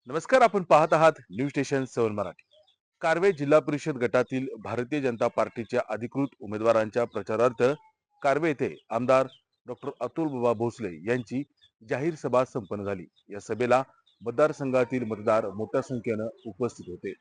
नमस्कार, आपण पाहत आहात न्यूज स्टेशन 7 मराठी। कारवे जिल्हा परिषद गटातील भारतीय जनता पार्टीच्या अधिकृत उमेदवारांच्या प्रचारार्थ कारवे येथे आमदार डॉक्टर अतुल बाबा भोसले यांची जाहीर सभा संपन्न झाली। या सभेला मतदारसंघातील मतदार मोठ्या संख्येने उपस्थित होते।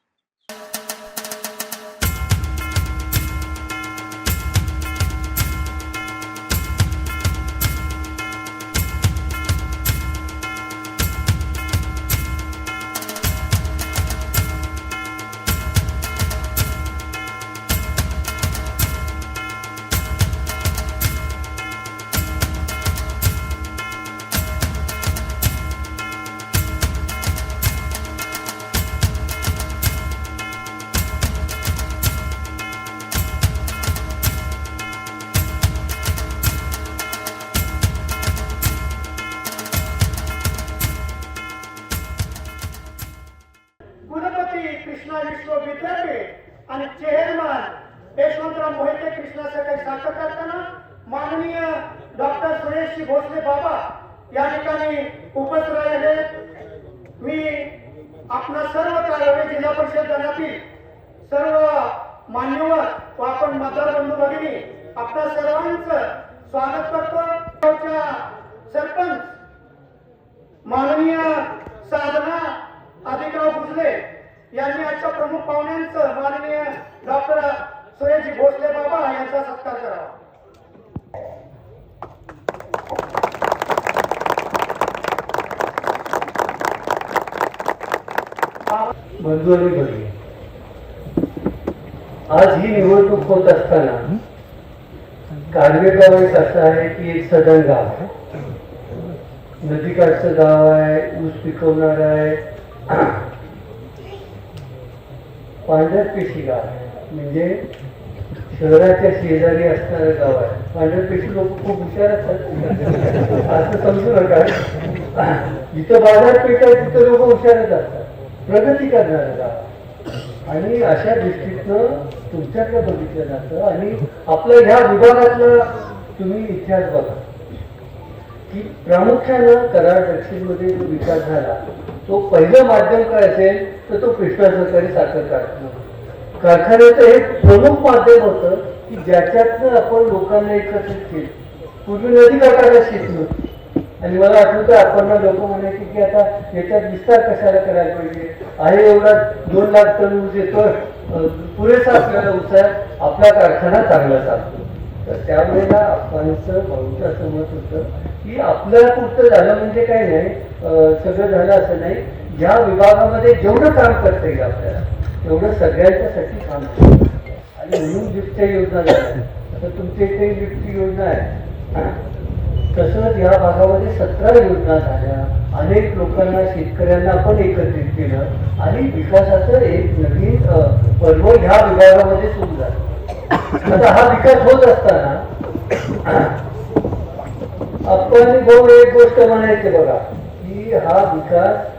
कृष्णा विश्वविद्यापीठ आणि चेअरमन यशवंतराव मोहिते कृष्णा सहकारी साखर कारखाना माननीय डॉक्टर सुरेश भोसले बाबा या ठिकाणी उपस्थित राहिले। मी आपणा सर्व कारवे जिल्हा परिषद गणातील सर्व मान्यवर व आपण मतदार बंधू भगिनी आपल्या सर्वांचं स्वागत करतो। सरपंच माननीय साधना अधिकराव भोसले यांनी आजच्या प्रमुख पाहुण्यांचं माननीय डॉक्टर सुरेश भोसले बाबा यांचा सत्कार करावा। बंधू आणि भगिनी, आज ही निवडणूक होत असताना कारवे गाव एक असं आहे की एक सदन गाव आहे, नदीकाठचं गाव आहे, ऊस पिकवणार आहे, पांढरपेशी गाव आहे, म्हणजे शहराच्या शेजारी असणारं गाव आहे। पांढरपेशी लोक खूप हुशार असतात असं समजू नका। जिथं बाजारपेठ आहे तिथं लोक हुशारच असतात, प्रगती करणारं गाव। आणि अशा दृष्टीतनं तुमच्याकडे बघितलं जातं आणि आपल्या ह्या विभागातला तुम्ही इतिहास बघा की प्रामुख्यानं कराड दक्षिणमध्ये जो विकास झाला तो पहिलं माध्यम काय असेल तर तो कृष्णा सहकारी साखर कारखाना। कारखान्याचं हे प्रमुख माध्यम होतं की ज्याच्यातनं आपण लोकांना एकत्रित केलं। पूर्वी नदी काठाला शेती होती आणि मला आठवतं आपण लोक म्हणायचे की आता याच्यात विस्तार कशाला करायला पाहिजे, आहे एवढा 2 लाख टन ऊस येतो, पुरेसा आपल्याला ऊस आहे, आपला कारखाना चांगला चालतो। तर त्यावेळेला आपणचं बहुतेक असं मत होतं की आपल्याला पुरतं झालं म्हणजे काय नाही, सगळं झालं असं नाही। ज्या विभागामध्ये जेवढं काम करता येईल आपल्याला तेवढं सगळ्यांच्यासाठी काम करतं आणि म्हणून लिफ्टच्या योजना झाल्या। आता तुमच्या इथे लिफ्टची योजना आहे, तसंच या भागामध्ये 17 योजना झाल्या। अनेक लोकांना शेतकऱ्यांना आपण एकत्रित केलं आणि विकासाचं एक नवीन पर्व ह्या विभागामध्ये सुरू झालं। आता हा विकास होत असताना आपण भाऊ एक गोष्ट म्हणायची बघा की हा विकास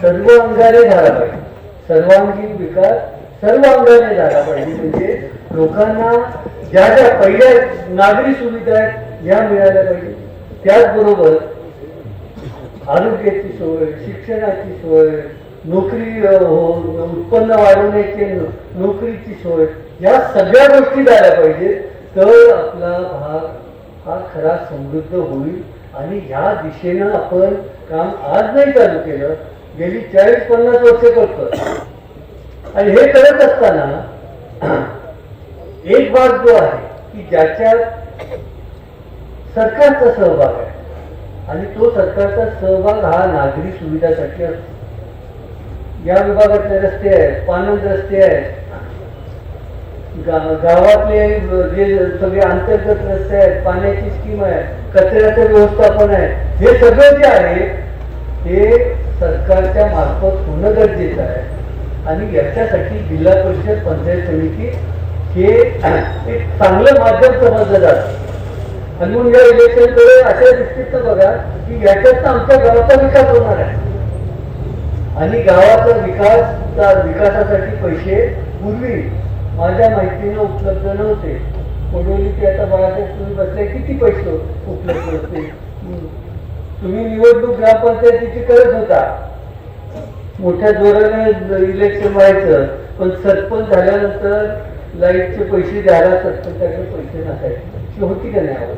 सर्व अंगाने झाला पाहिजे, सर्वांगीण विकास सर्व अंगाने झाला पाहिजे। म्हणजे लोकांना ज्या ज्या पहिल्या नागरी सुविधा आहेत या मिळाल्या पाहिजे, त्याचबरोबर आरोग्याची सोय, शिक्षणाची सोय, नोकरी उत्पन्न वाढवण्याची नोकरीची सोय, या सगळ्या गोष्टी झाल्या पाहिजे। तर आपला भाग हा खरा समृद्ध होईल आणि ह्या दिशेनं आपण काम आज नाही चालू केलं, गेली 40-50 वर्ष करतो। आणि हे करत असताना एक भाग जो आहे की ज्याच्यात सरकारचा सहभाग आहे आणि तो सरकारचा सहभाग हा नागरी सुविधासाठी असतो। या विभागातले रस्ते आहेत, पाणंद रस्ते आहेत, गावातले जे सगळे अंतर्गत रस्ते आहेत, पाण्याची स्कीम आहे, कचऱ्याचं व्यवस्थापन आहे, हे सगळं जे आहे ते सरकारच्या मार्फत होणं गरजेचं आहे। आणि याच्यासाठी जिल्हा परिषद पंचायत समिती हे एक चांगलं माध्यम समजलं जातं। आणि मग या इलेक्शनकडे अशा दृष्टीनं बघा की याच्यात आमच्या गावाचा विकास होणार आहे आणि गावाचा विकासासाठी पैसे पूर्वी माझ्या माहितीनं उपलब्ध नव्हते। कोडोली ते आता बाळासाहेब तुम्ही बसले किती पैसे उपलब्ध होते, तुम्ही निवडणूक ग्रामपंचायतीची करत होता, मोठ्या जोराने इलेक्शन व्हायचं, पण सरपंच झाल्यानंतर लाईटचे पैसे द्यायला सरपंचाकडे पैसे नसायचे. ही होती का नाही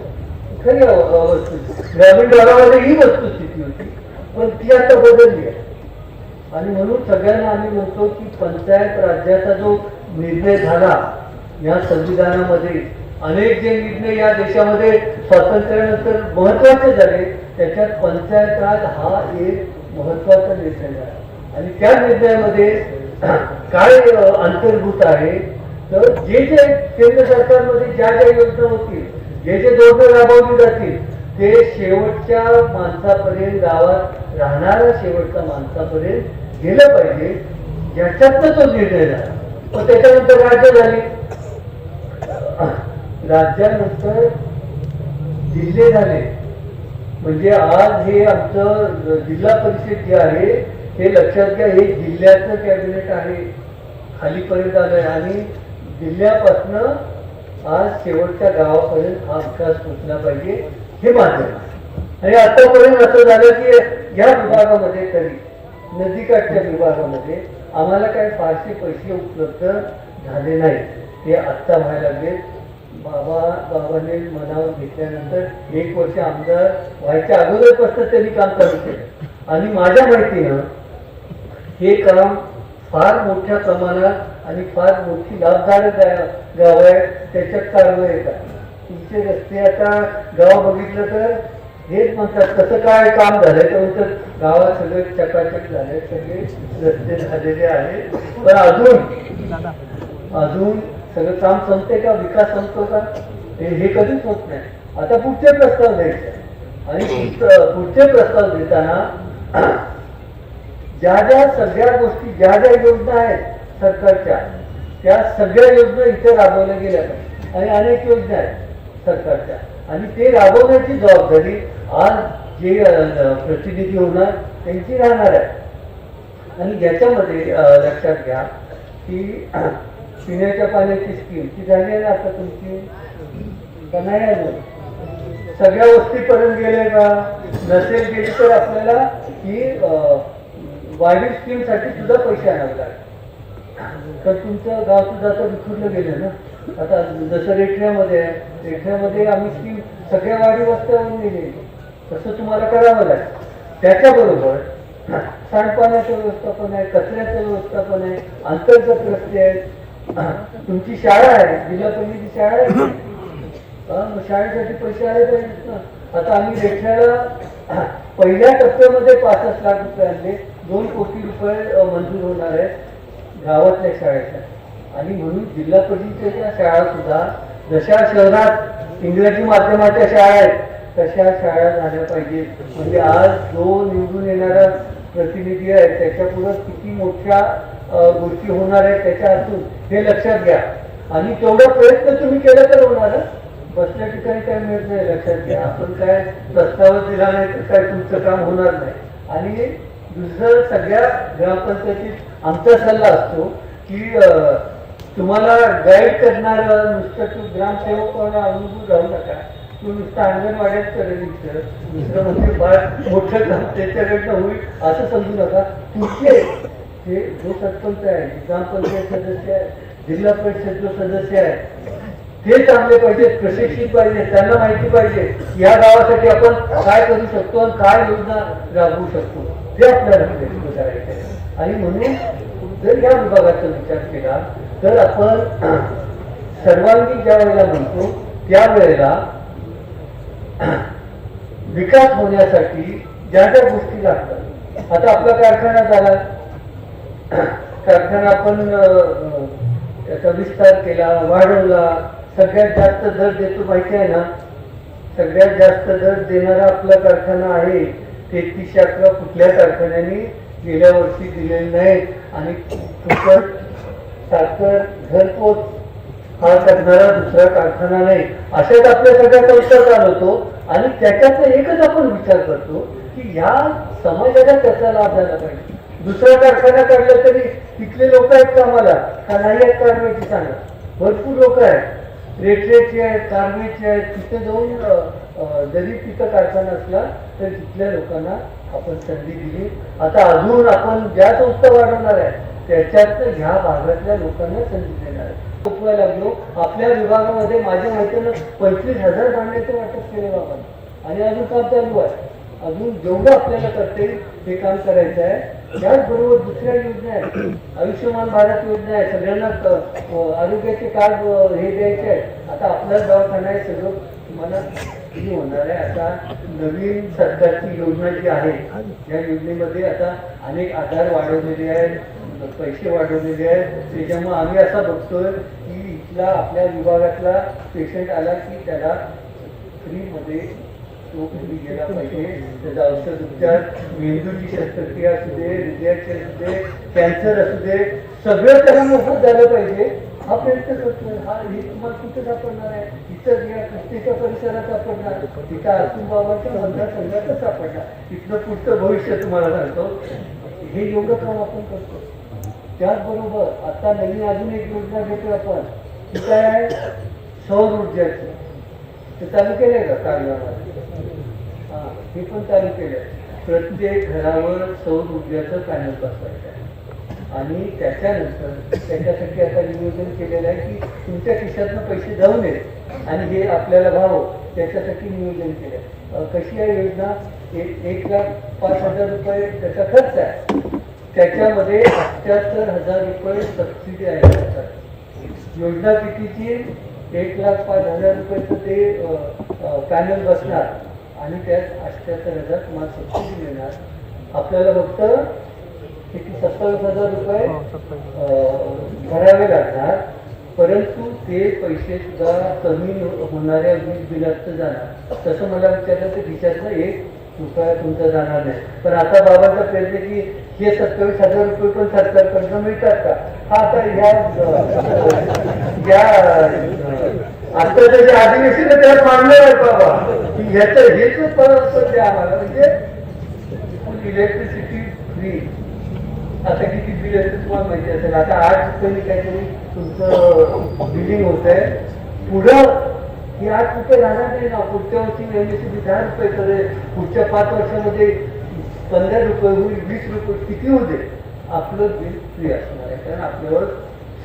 खरी वस्तू. ग्रामीण भागामध्ये ही वस्तुस्थिती होती, पण ती आता बदलली आहे. आणि म्हणून सगळ्यांना आम्ही म्हणतो की पंचायत राज्याचा जो निर्णय झाला या संविधानामध्ये, अनेक जे निर्णय या देशामध्ये स्वातंत्र्यानंतर महत्वाचे झाले, त्याच्यात पंचायत राज हा एक महत्वाचा निर्णय आहे. आणि त्या निर्णयामध्ये काय अंतर्भूत आहे, तर जे जे केंद्र सरकारमध्ये ज्या ज्या योजना होतील, जे जे धोरणं राबवली जातील, ते शेवटच्या माणसापर्यंत, गावात राहणाऱ्या शेवटच्या माणसापर्यंत गेलं पाहिजे, याच्यातनं तो निर्णय झाला. पण त्याच्यानंतर राज्य झाली, राज्यानंतर जिल्हे झाले. म्हणजे आज हे आमचं जिल्हा परिषद जे आहे हे लक्षात घ्या, हे जिल्ह्याचं कॅबिनेट आहे, खालीपर्यंत आलंय. आणि जिल्ह्यापासनं आज शेवटच्या गावापर्यंत हा विकास पोचला पाहिजे, हे माध्यम आहे. आणि आतापर्यंत असं झालं की या विभागामध्ये तरी, नदीकाठच्या विभागामध्ये आम्हाला काही फारसे पैसे उपलब्ध झाले नाही. ते आत्ता व्हायला लागले. बाबाने मनावर घेतल्यानंतर 1 वर्ष आमदार व्हायच्या अगोदरपासून त्यांनी काम चालू केलं. आणि माझ्या माहितीनं हे काम फार मोठ्या प्रमाणात आणि फार मोठी लाभदायक गाव आहे, त्याच्यात कारवाई येतात. तुमचे रस्ते आता गाव बघितलं तर हेच म्हणतात कसं काय काम झालंय, तर म्हणतात गावात सगळे चकाचक झाले, सगळे रस्ते झालेले आहे. पण अजून सगळं काम संपते का, विकास संपतो का, हे कधीच होत नाही. आता पुढचे प्रस्ताव द्यायचे, आणि पुढचे प्रस्ताव देताना ज्या ज्या सगळ्या गोष्टी, ज्या ज्या योजना आहेत सरकारच्या, त्या सगळ्या योजना इथे राबवल्या गेल्या पाहिजे. आणि अनेक योजना आहेत सरकारच्या, आणि ते राबवण्याची जबाबदारी आज जे प्रतिनिधी होणार त्यांची राहणार आहे. आणि याच्यामध्ये लक्षात घ्या की पिण्याच्या पाण्याची स्कीम ती झाली आहे आता तुमची का नाही अजून? सगळ्या वस्तीपर्यंत गेले का? नसेल गेली तर आपल्याला ही वाढीव स्कीम साठी सुद्धा पैसे आणावे लागतात. तर तुमचं गाव सुद्धा आता विखुरलं गेलं ना. आता जसं रेठऱ्यामध्ये आहे, रेठऱ्यामध्ये आम्ही स्कीम सगळ्या वाढीव वस्त्यावरून नेली, तसं तुम्हाला करावं लागेल. त्याच्याबरोबर सांडपाण्याचं व्यवस्थापन आहे, कचऱ्याचं व्यवस्थापन आहे, अंतर्गत रस्ते आहेत, तुमची शाळा आहे, जिल्हा परिषदेची शाळा आहे, शाळेसाठी पैसे आले पाहिजेत ना. आता आम्ही रेठऱ्याला पहिल्या टप्प्यामध्ये 65 लाख रुपये आणले, 2 कोटी रुपये मंजूर होणार आहेत गावातल्या शाळेच्या. आणि म्हणून जिल्हा परिषदेच्या शाळा सुद्धा जशा शहरात इंग्रजी माध्यमाच्या शाळा आहेत तशा शाळा झाल्या पाहिजेत. म्हणजे आज जो निवडून येणारा प्रतिनिधी आहे त्याच्या पुढे किती मोठ्या गोष्टी होणार आहेत त्याच्या हातून हे लक्षात घ्या. आणि तेवढा प्रयत्न तुम्ही केला तर होणार. बसल्या ठिकाणी काय मिळत नाही, लक्षात घ्या. आपण काय प्रस्ताव दिला नाही तर काय तुमचं काम होणार नाही. आणि दुसरं, सगळ्या ग्रामपंचायतीत आमचा सल्ला असतो की तुम्हाला गाईड करणार नुसतं तू ग्रामसेवक अनुभव राहू नका, तू नुसतं अंगणवाड्यात करेल, दुसरं म्हणजे फार मोठं काम त्याच्याकडनं होईल असं समजू नका. तुमचे हे जो सरपंच आहे, ग्रामपंचायत सदस्य आहे, जिल्हा परिषद जो सदस्य आहे ते चांगले पाहिजे, प्रशिक्षित पाहिजे, त्यांना माहिती पाहिजे या गावासाठी आपण काय करू शकतो आणि काय योजना राबवू शकतो ते आपल्याला प्रयत्न करायचे आहे. आणि म्हणून जर या विभागाचा विचार केला तर आपण सर्वांगी ज्या वेळेला म्हणतो त्यावेळेला विकास होण्यासाठी ज्या ज्या गोष्टी लागतात. आता आपला कारखाना झाला, कारखाना आपण त्याचा विस्तार केला, वाढवला, सगळ्यात जास्त दर देतो माहिती आहे ना. सगळ्यात जास्त दर देणारा आपला कारखाना आहे. 3311 कुठल्या कारखान्याने गेल्या वर्षी दिलेले नाहीत. आणि फुकट साखर घरपोच हा करणारा दुसरा कारखाना नाही. अशाच आपल्या सगळ्या संस्था चालवतो. आणि त्याच्यातनं एकच आपण विचार करतो की ह्या समाजाला त्याचा लाभ झाला पाहिजे. दुसरा कारखाना काढला तरी तिथले लोक आहेत कामाला का नाही आहेत कारवाईची सांगा. भरपूर लोक आहेत, रेठरेचे आहेत, कारवेचे आहेत. तिथे जाऊन जरी तिथं कारखाना असला तर तिथल्या लोकांना आपण संधी दिली. आता अजून आपण ज्या संस्था वाढवणार आहे त्याच्यात ह्या भागातल्या लोकांना संधी देणार आहे. उपवायला लागलो. आपल्या विभागामध्ये माझ्या माहितीनं 25,000 भांड्याचं वाटप केलं बाबा आणि अजून काम चालू आहे. अजून जेवढं आपल्याला करता येईल हे काम करायचं आहे. त्याचबरोबर दुसऱ्या योजना आहेत. आयुष्यमान भारत योजना आहे. सगळ्यांना आरोग्याचे कार्ड हे द्यायचे आहे. आता आपला दवाखाना आहे सगळं तुम्हाला किती होणार आहे. आता नवीन सरकारची योजना जी आहे या योजनेमध्ये आता अनेक आधार वाढवलेले आहेत, पैसे वाढवलेले आहेत. त्याच्यामुळे आम्ही असा बघतोय की इथला आपल्या विभागातला पेशंट आला की त्याला फ्रीमध्ये तो घरी गेला पाहिजे. त्याचा औषध उपचार, मेंदूची शस्त्रक्रिया असू दे, हृदयाचे असू दे, कॅन्सर असू दे, सगळं त्याला मोफत झालं पाहिजे. हा प्रयत्न करतोय. हा हे तुम्हाला कुठं सापडणार आहे? इतर या कृष्णेच्या परिसरात सापडणार, तिथं आतूबाबाच्या मतदारसंघातच सापडणार. तिथलं पुढचं भविष्य तुम्हाला सांगतो. हे एवढं काम आपण करतो. त्याचबरोबर आता नवीन अजून एक योजना घेतो आपण. ती काय आहे? सौर ऊर्जाची. ते चालू केलंय का कार्यामध्ये? हां, हे पण चालू केलंय. प्रत्येक घरावर सौर ऊर्जाचं पॅनल बसवायचं आहे आणि त्याच्यानंतर त्याच्यासाठी आता नियोजन केलेलं आहे की तुमच्या खिशातनं पैसे जाऊ नयेत आणि हे आपल्याला व्हावं त्याच्यासाठी नियोजन केलं. कशी आहे योजना? 1,05,000 रुपये त्याचा खर्च आहे. त्याच्यामध्ये 78,000 रुपये सबसिडी आहे. योजना कितीची? 1,05,000 रुपयाचं ते पॅनल बसणार आणि त्यात 78,000 तुम्हाला सबसिडी मिळणार. आपल्याला फक्त किती 27,000 रुपये भरावे लागणार. परंतु ते पैसे सुद्धा कमी होणाऱ्या वीज बिलात जाणार. तसं मला विचारलं तर खिशातनं 1 रुपया तुमचा जाणार नाही. पण आता बाबांचा प्रयत्न की हे 27,000 रुपये पण सरकारकडनं मिळतात का? हा आता या आताचं जे अधिवेशन आहे त्यात मांडणार आहे बाबा की ह्याचं हेच परत द्या आम्हाला. म्हणजे इलेक्ट्रिसिटी फ्री. आता किती बिल आहे तुम्हाला माहिती असेल. आता 8 रुपयांनी काहीतरी तुमचं बिलिंग होत आहे. पुढं ही 8 रुपये राहणार नाही ना. पुढच्या वर्षी MSEB 10 रुपये करेल. पुढच्या 5 वर्षामध्ये 15 रुपये होईल, 20 रुपये किती होते. आपलं बिल फ्री असणार आहे कारण आपल्यावर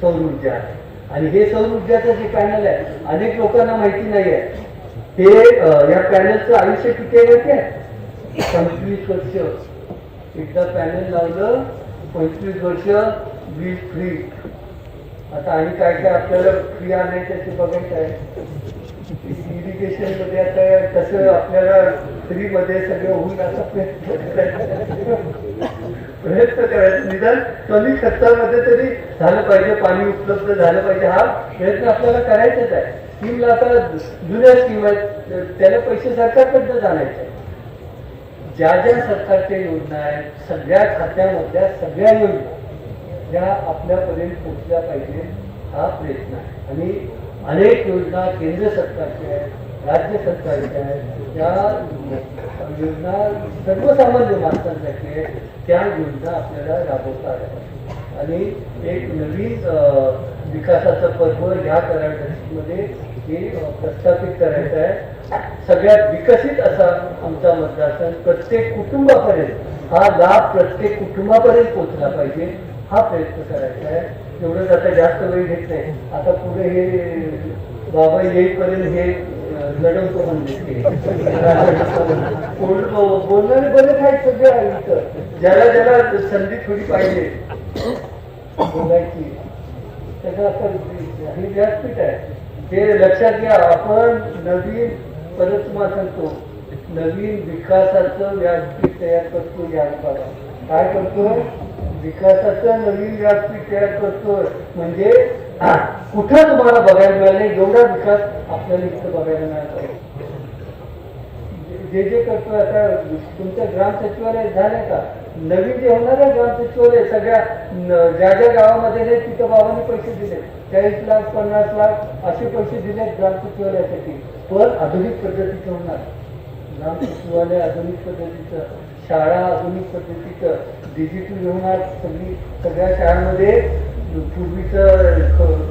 सौर ऊर्जा आहे. आणि हे सौर ऊर्जाचं जे पॅनल आहे अनेक लोकांना माहिती नाही आहे. हे या पॅनलचं आयुष्य किती आहे माहिती आहे? 25 वर्ष. एकदा पॅनल लावलं 25 वर्ष बिल फ्री. आता आणि काय काय आपल्याला फ्री आलंय त्याचे बघायचं आहे. इरिगेशन मध्ये आता कसं आपल्याला फ्री मध्ये सगळं होईल असा प्रयत्न करायचा. निदान कमी खर्चामध्ये तरी झालं पाहिजे, पाणी उपलब्ध झालं पाहिजे. हा प्रयत्न आपल्याला करायचाच आहे. स्कीमला आता जुन्या स्कीम आहेत त्याला पैसे सरकारकडनं जाणायचे. ज्या ज्या सरकारच्या योजना आहेत सगळ्या खात्यामधल्या सगळ्या योजना ज्या आपल्यापर्यंत पोहोचल्या पाहिजे हा प्रयत्न आहे. आणि अनेक योजना केंद्र सरकारच्या आहेत, राज्य सरकारच्या आहेत. ज्या योजना सर्वसामान्य माणसांसाठी आहेत त्या योजना आपल्याला राबवता आल्या. आणि एक नवीन विकासाचं पर्व ह्या कराडमध्ये हे प्रस्थापित करायचं आहे. सगळ्यात विकसित असा आमचा मतदारसंघ प्रत्येक कुटुंबापर्यंत हा लाभ प्रत्येक कुटुंबापर्यंत पोहोचला पाहिजे हा प्रयत्न करायचा आहे. एवढंच. आता जास्त वेळ घेत नाही. आता पुढे हे बाबा येईपर्यंत हे लढवतो म्हणजे बोलणारे बरेच आहेत सगळे इथं. ज्याला ज्याला संधी थोडी पाहिजे बोलायची त्याचं आता हे व्यासपीठ आहे. ते लक्षात घ्या. आपण नवीन परत तुम्हाला सांगतो नवीन विकासाचं व्यासपीठ तयार करतो. या विभागात काय करतोय? विकासाचं नवीन व्यासपीठ तयार करतोय. म्हणजे कुठं तुम्हाला बघायला मिळालं नाही एवढा विकास आपल्याला इथं बघायला मिळाला. जे करतोय आता तुमचं ग्राम सचिवालय झालंय का? नवीन जे होणार आहे ग्राम सचिवालय सगळ्या ज्या ज्या गावामध्ये नाही तिथं बाबांनी पैसे दिले. 40 लाख 50 लाख असे पैसे दिले ग्राम सचिवालयासाठी. पण आधुनिक पद्धतीचं होणार. ग्राम सचिवालय आधुनिक पद्धतीचं, शाळा आधुनिक पद्धतीचं, डिजिटल होणार. सगळ्या शाळांमध्ये पूर्वीचं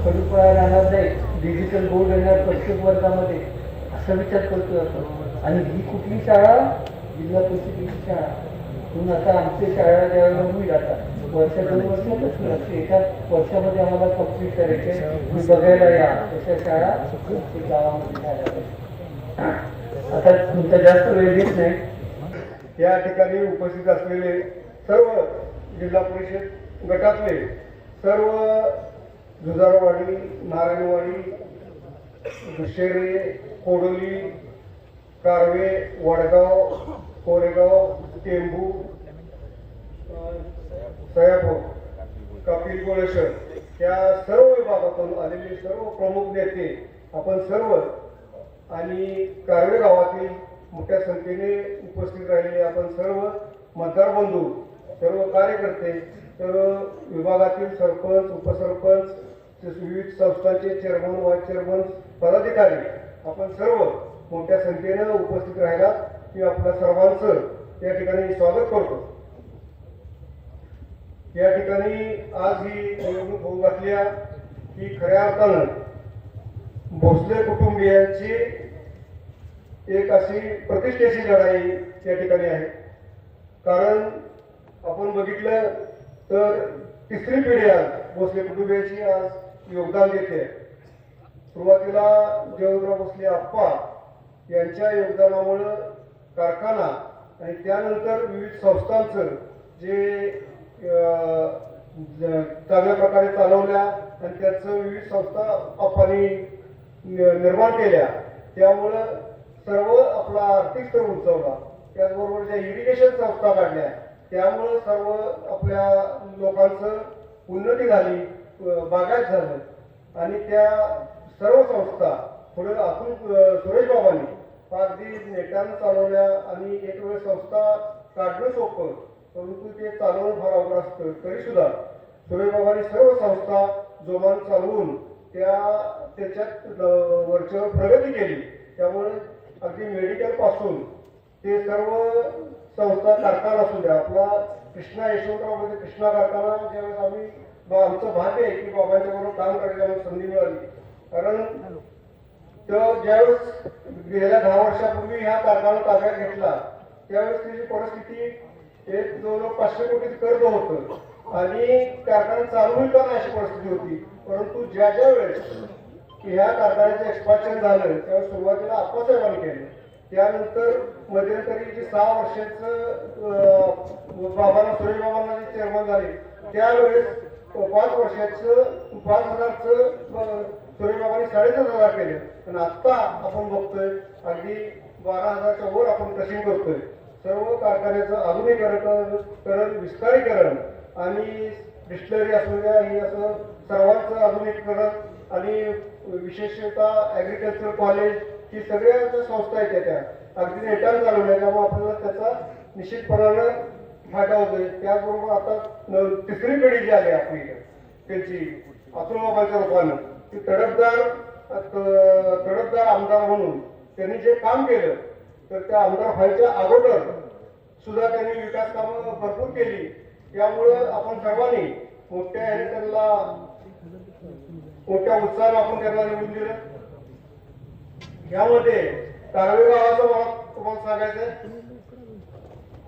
खडूपळा राहणार नाही. डिजिटल बोर्ड येणार प्रत्येक वर्गामध्ये असा विचार करतोय आपण. आणि ही कुठली शाळा? जिल्हा परिषदेची शाळा म्हणून आता आमची शाळा ज्यावेळेला होईल आता वर्ष 2 वर्षातच लागते, एका वर्षामध्ये आम्हाला कंप्लीट करायचे. तुम्ही बघायला या तशा शाळा प्रत्येक गावामध्ये झाल्या पाहिजे. आता तुमचा जास्त वेळ घेत नाही. या ठिकाणी उपस्थित असलेले सर्व जिल्हा परिषद गटातले सर्व जुजारवाडी, नारायणवाडी, दुशेरे, कोडोली, कारवे, वडगाव, कोरेगाव, टेंबू, सयापूर, कपिल गोळेश्वर या सर्व विभागातून आलेले सर्व प्रमुख नेते आपण सर्व आणि कारवे गावातील मोठ्या संख्येने उपस्थित राहिलेले आपण सर्व मतदार बंधू, सर्व कार्यकर्ते, सर्व विभागातील सरपंच, उपसरपंच, विविध संस्थांचे चेअरमन, वाईस चेअरमन, पदाधिकारी आपण सर्व मोठ्या संख्येने उपस्थित राहिलात मी आपल्या सर्वांचं या ठिकाणी स्वागत करतो. या ठिकाणी आज ही निवडणूक होऊ घातल्या की खऱ्या अर्थानं भोसले कुटुंबियांची एक अशी प्रतिष्ठेची लढाई या ठिकाणी आहे. कारण आपण बघितलं तर तिसरी पिढी आज भोसले कुटुंबियांची आज योगदान देते. सुरुवातीला जयवंतराव भोसले आप्पा यांच्या योगदानामुळं कारखाना आणि त्यानंतर विविध संस्थांचं जे चांगल्या प्रकारे चालवल्या आणि त्याचं विविध संस्था आप्पांनी निर्माण केल्या. त्यामुळं सर्व आपला आर्थिक स्तर उंचावला. त्याचबरोबर ज्या इरिगेशन संस्था काढल्या त्यामुळं सर्व आपल्या लोकांचं उन्नती झाली, बागायत झालं आणि त्या सर्व संस्था पुढे आतून सुरेश बाबांनी अगदी नेटानं चालवल्या. आणि एक वेळ संस्था काढणं सोपं परंतु ते चालवणं फार अवघड असतं. तरी सुद्धा सुरेश बाबांनी सर्व संस्था जोमान चालवून त्याच्यात वरच्यावर प्रगती केली. त्यामुळे अगदी मेडिकल पासून ते सर्व संस्था कारखाना असू द्या, आपला कृष्णा यशवंतरावमध्ये कृष्णा कारखाना ज्यावेळेस आम्ही आमचं भाग्य आहे की बाबांच्या बरोबर काम करायला मला संधी मिळाली. कारण तर ज्यावेळेस गेल्या 10 वर्षापूर्वी ह्या कारखाना ताब्यात घेतला त्यावेळेस त्याची परिस्थिती एक जवळजवळ 500 कोटीचं कर्ज होतं आणि कारखाना चालू होईल का नाही अशी परिस्थिती होती. परंतु ज्या वेळेस ह्या कारखान्याचं एक्सपान्शन झालं त्यावेळेस सुरुवातीला आप्पासाहेबांनी केलं. त्यानंतर मध्यंतरी जे 6 वर्षाचं बाबांना सुरेश बाबांना जे चेअरमन झाले त्यावेळेस 5 वर्षाचं 5,000चं सुरेश बाबांनी 7,500 केलं. पण आत्ता आपण बघतोय अगदी 12,000च्या वर आपण क्रशिंग करतोय. सर्व कारखान्याचं आधुनिकीकरण, विस्तारीकरण आणि डिस्टलरी असू द्या ही असं सर्वांचं आधुनिकीकरण आणि विशेषतः ॲग्रिकल्चर कॉलेज ही सगळ्या ज्या संस्था आहेत त्या अगदी नेटानं चालवल्या. त्यामुळे आपल्याला त्याचा निश्चितपणानं फायदा होतोय. त्याचबरोबर आता तिसरी पिढी जी आली आपली त्यांची अतुल बाबांच्या रूपानं ती तडफदार आमदार म्हणून त्यांनी जे काम केलं तर त्या आमदार व्हायच्या अगोदर सुद्धा त्यांनी विकास कामं भरपूर केली. त्यामुळं आपण सर्वांनी मोठ्या ह्याने त्यांना मोठ्या उत्साहाने आपण त्यांना निवडून दिलं. यामध्ये कारवे गावाचं मला तुम्हाला सांगायचंय.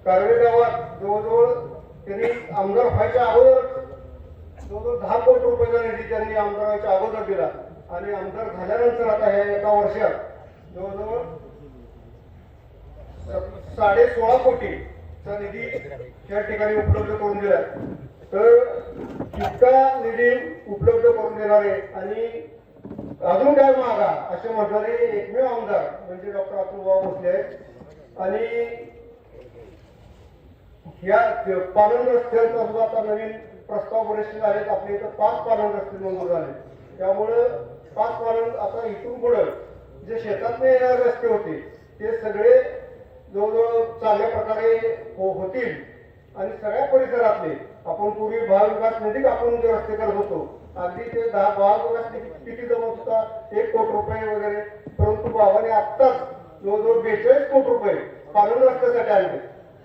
कारवे गावात जवळजवळ त्यांनी आमदार व्हायच्या अगोदर जवळजवळ 10 कोटी रुपयाचा निधी त्यांनी आमदार व्हायच्या अगोदर दिला आणि आमदार झाल्यानंतर आता ह्या एका वर्षात जवळजवळ 16.5 कोटीचा निधी त्या ठिकाणी उपलब्ध करून दिला. तर इतका निधी उपलब्ध करून देणारे आणि अजून काय मागा असे म्हणणारे एकमेव आमदार म्हणजे डॉक्टर अतुल बाबा भोसले आहेत. आणि या पालन रस्त्यांचा सुद्धा आता नवीन प्रस्ताव बरेचसे झालेत. आपल्या इथं 5 पालन रस्ते मंजूर झाले. त्यामुळं 5 पालन आता इथून पुढं जे शेतातले येणारे रस्ते होते ते सगळे जवळजवळ चांगल्या प्रकारे होतील. आणि सगळ्या परिसरातले आपण पूर्वी महाविकास निधी आपण जे रस्ते करत होतो अगदी ते 10-12 वर्ष किती जमत होता 1 कोटी रुपये वगैरे. परंतु बाबाने आत्ताच जवळजवळ 42 कोटी रुपये पालन रस्त्यासाठी आणले.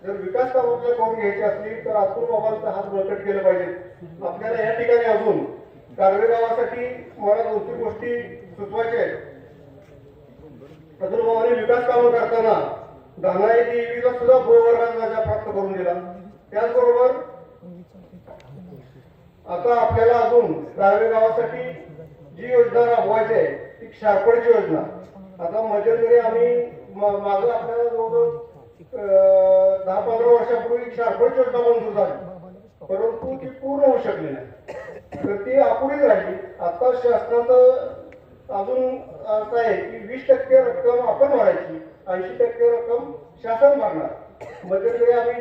जर विकास कामं करून घ्यायची असली तर अतुल बाबांचा हात बळकट केलं पाहिजे. आपल्याला या ठिकाणी अजून कारवे गावासाठी मला 2-3 गोष्टी सुचवायच्या आहेत. अतुल बाबांनी विकास कामं करताना धानाई देवीला सुद्धा ब वर्गाचा दर्जा प्राप्त करून दिला. त्याचबरोबर आता आपल्याला अजून कार्वे गावासाठी जी योजना राबवायची आहे ती क्षारपडची योजना. आता मध्यंतरी आम्ही मागं आपल्याला जवळजवळ 10-15 वर्षापूर्वी क्षारपडची योजना मंजूर झाली, परंतु ती पूर्ण होऊ शकली नाही, तर ती अपुरीच राहिली. आता शासनाचं अजून असं आहे की 20% रक्कम आपण भरायची, 80% रक्कम शासन भरणार. मध्यंतरी आम्ही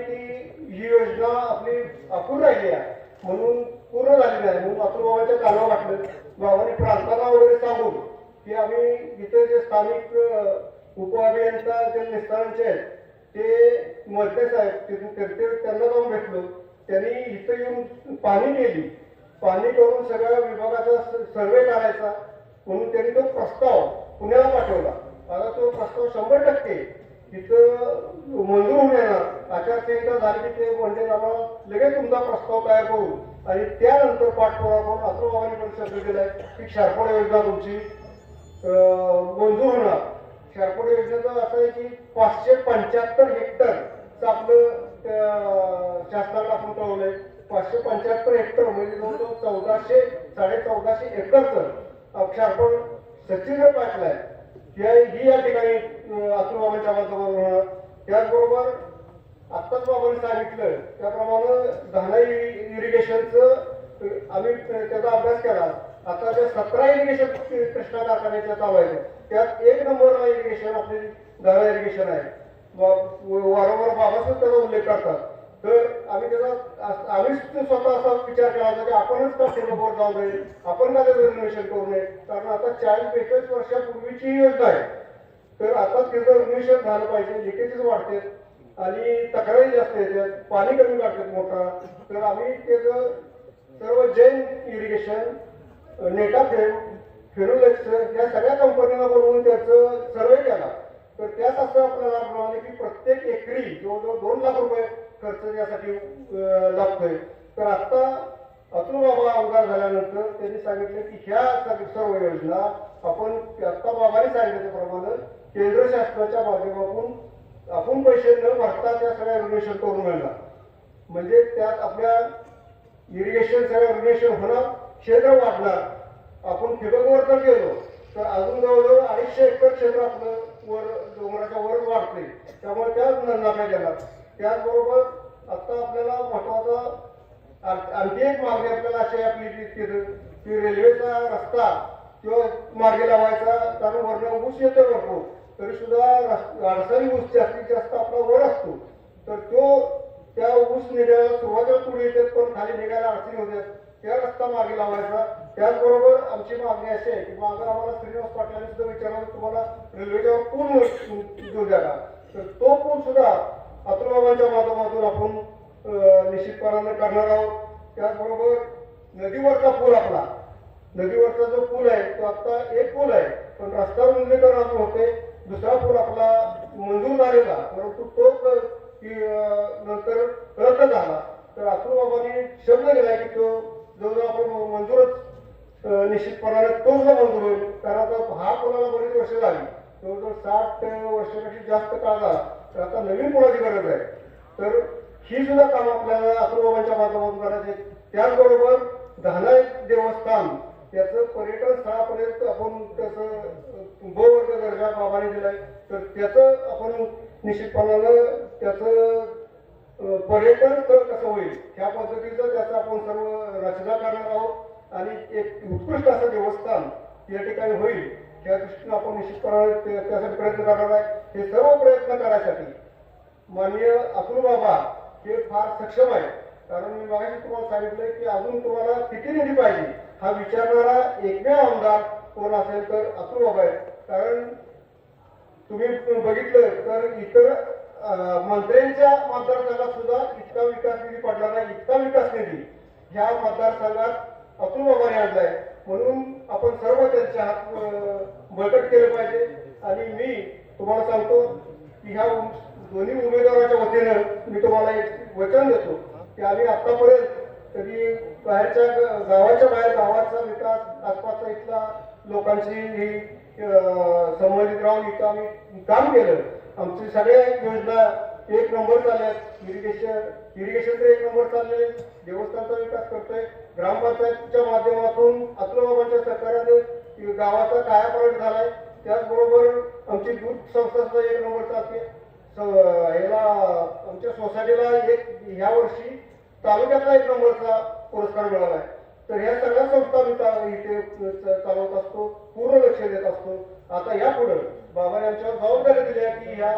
ही योजना आपली अपुरी राहिली आहे म्हणून पूर्ण झाली नाही, म्हणून अतुल बाबांच्या कानावर वाटलं. बाबांनी प्रांतांना वगैरे सांगून की आम्ही इथे जे स्थानिक उपअभियंता जे निष्ठांचे आहेत ते मलते साहेब त्यांना जाऊन भेटलो. त्यांनी इथं येऊन पाणी केली, पाणी करून सगळ्या विभागाचा सर्वे करायचा म्हणून त्यांनी तो प्रस्ताव पुण्याला पाठवला. आता तो प्रस्ताव 100% तिथं मंजूर होऊन येणार. आचारसंहिता झाली की ते म्हणजे आम्हाला लगेच तुमचा प्रस्ताव तयार करू आणि त्यानंतर पाठपुरावा करून अतुल बाबांनी पण शब्द दिलाय की क्षारपड योजना तुमची मंजूर होणार. क्षारपड योजनेचं असं आहे की 575 हेक्टरचं आपलं शासनाला आपण कळवलंय. 575 हेक्टर म्हणजे जवळजवळ 1400-1450 एकरचं क्षारपड सचिन पाठलाय ही या ठिकाणी अतुल बाबांच्या माध्यमातून होणार. त्याचबरोबर आत्ताच बाबांनी सांगितलं त्याप्रमाणे धानाई इरिगेशनचं आम्ही त्याचा अभ्यास केला. आता जे 17 इरिगेशन कृष्णा कारखान्याच्या चालू आहे त्यात 1 नंबरला इरिगेशन आपली धाना इरिगेशन आहे. वारंवार बाबाच त्याचा उल्लेख करतात. तर आम्ही स्वतः असा विचार केला होता की आपणच का पूर्णपणे जाऊ नये, आपण का त्याचं रिनोव्हेशन करू नये, कारण आता 40-45 वर्षापूर्वीची ही योजना आहे. तर आता त्याचं रिनोव्हेशन झालं पाहिजे. लिकेजेस वाढते आणि तक्रारी जास्त येतात, पाणी कमी काढतात मोठा. तर आम्ही त्याचं सर्व जैन इरिगेशन, नेटाफेम, फेरोलेक्स या सगळ्या कंपन्यांना बोलवून त्याचं सर्वे केला. तर त्यात असं आपल्याला म्हणाले की प्रत्येक एकरी जवळजवळ 2 लाख रुपये खर्च यासाठी लागतोय. तर आता अतुल बाबा आमदार झाल्यानंतर त्यांनी सांगितलं की ह्या सर्व योजना आपण आता बाबांनी सांगितल्याप्रमाणे केंद्र शासनाच्या माध्यमातून आपण पैसे न भरता त्या सगळ्या रिनोव्हेशन करून मिळणार. म्हणजे त्यात आपल्या इरिगेशन सगळं रिनोव्हेशन होणार, क्षेत्र वाढणार. आपण ठिबकवर जर गेलो तर अजून जवळजवळ 250 एकर क्षेत्र आपलं वर डोंगराच्या वर वाढते, त्यामुळे त्याच नफा देणार. त्याचबरोबर आता आपल्याला महत्वाचा आणखी एक मागणी आपल्याला अशी आपली की रेल्वेचा रस्ता किंवा मार्गी लावायचा. कारण वरनं ऊस येतो भरपूर, तरी सुद्धा अडसरी ऊस जास्तीत जास्त आपला वर असतो. तर त्या ऊस निघायला सुरुवातीला पुढे येतात पण खाली निघायला अडचणी होत्या, त्या रस्ता मार्गी लावायचा. त्याचबरोबर आमची मागणी अशी आहे की मागं आम्हाला श्रीनिवास पाटलांनी सुद्धा विचारलं तुम्हाला रेल्वेच्यावर पूल देऊ द्या का, तर तो पूल सुद्धा अतुल बाबांच्या माध्यमातून आपण निश्चितपणाने करणार आहोत. त्याचबरोबर नदीवरचा पूल आपला नदीवरचा जो पूल आहे तो आता एक पूल आहे पण रस्ता रुंदीकरण अजून होते. दुसरा पूल आपला मंजूर झालेला परंतु तो नंतर रद्द झाला. तर अतुल बाबांनी शब्द दिलाय की तो जवळजवळ आपण मंजूरच निश्चितपणाने तो सुद्धा मंजूर होईल. कारण आता हा पुलाला बरीच वर्ष झाली, जवळजवळ 60 वर्षापेक्षा जास्त काळ झाला. तर आता नवीन पुलाची गरज आहे. तर ही सुद्धा काम आपल्याला अतुल बाबांच्या माध्यमातून करायचे. त्याचबरोबर धाना देवस्थान त्याचं पर्यटन स्थळापर्यंत आपण त्याचं ब वर्ग दर्जा बाबांनी दिलाय. तर त्याचं आपण निश्चितपणानं त्याचं पर्यटन स्थळ कसं होईल ह्या पद्धतीचं त्याचं आपण सर्व रचना करणार आहोत आणि एक उत्कृष्ट असं देवस्थान या ठिकाणी होईल त्या दृष्टीने आपण निश्चितपणे त्यासाठी प्रयत्न करणार आहे. हे सर्व प्रयत्न करायसाठी माननीय अतुल बाबा हे फार सक्षम आहे. कारण मी मागाशी तुम्हाला सांगितलं की अजून तुम्हाला किती निधी पाहिजे हा विचारणारा एकमेव आमदार कोण असेल तर अतुल बाबा आहे. कारण तुम्ही बघितलं तर इतर मंत्र्यांच्या मतदारसंघात सुद्धा इतका विकास निधी पडला नाही, इतका विकास निधी ह्या मतदारसंघात अतुल बाबांनी आणलाय. म्हणून आपण सर्व त्यांच्या हात बळकट केलं पाहिजे. आणि मी तुम्हाला सांगतो की ह्या दोन्ही उमेदवाराच्या वतीनं मी तुम्हाला एक वचन देतो की आम्ही आतापर्यंत कधी बाहेरच्या गावाच्या बाहेर गावाचा विकास आसपासचा इथला लोकांची ही संबंधित राहून इथं आम्ही काम केलं. आमची सगळ्या योजना एक नंबर चालल्यात. इरिगेशनचा एक नंबर चाललेले, देवस्थानचा विकास करतोय, ग्रामपंचायतच्या माध्यमातून अतुलबाबांच्या सहकार्याने गावाचा कायापालट झालाय. त्याचबरोबर आमची दूध संस्था सुद्धा एक नंबर चालते. याला आमच्या सोसायटीला एक ह्या वर्षी तालुक्यातला एक नंबरचा पुरस्कार मिळाला आहे. तर ह्या सगळ्या संस्था मी इथे चालवत असतो, पूर्ण लक्ष देत असतो. आता यापुढे बाबांनी आमच्यावर जबाबदारी दिली आहे की ह्या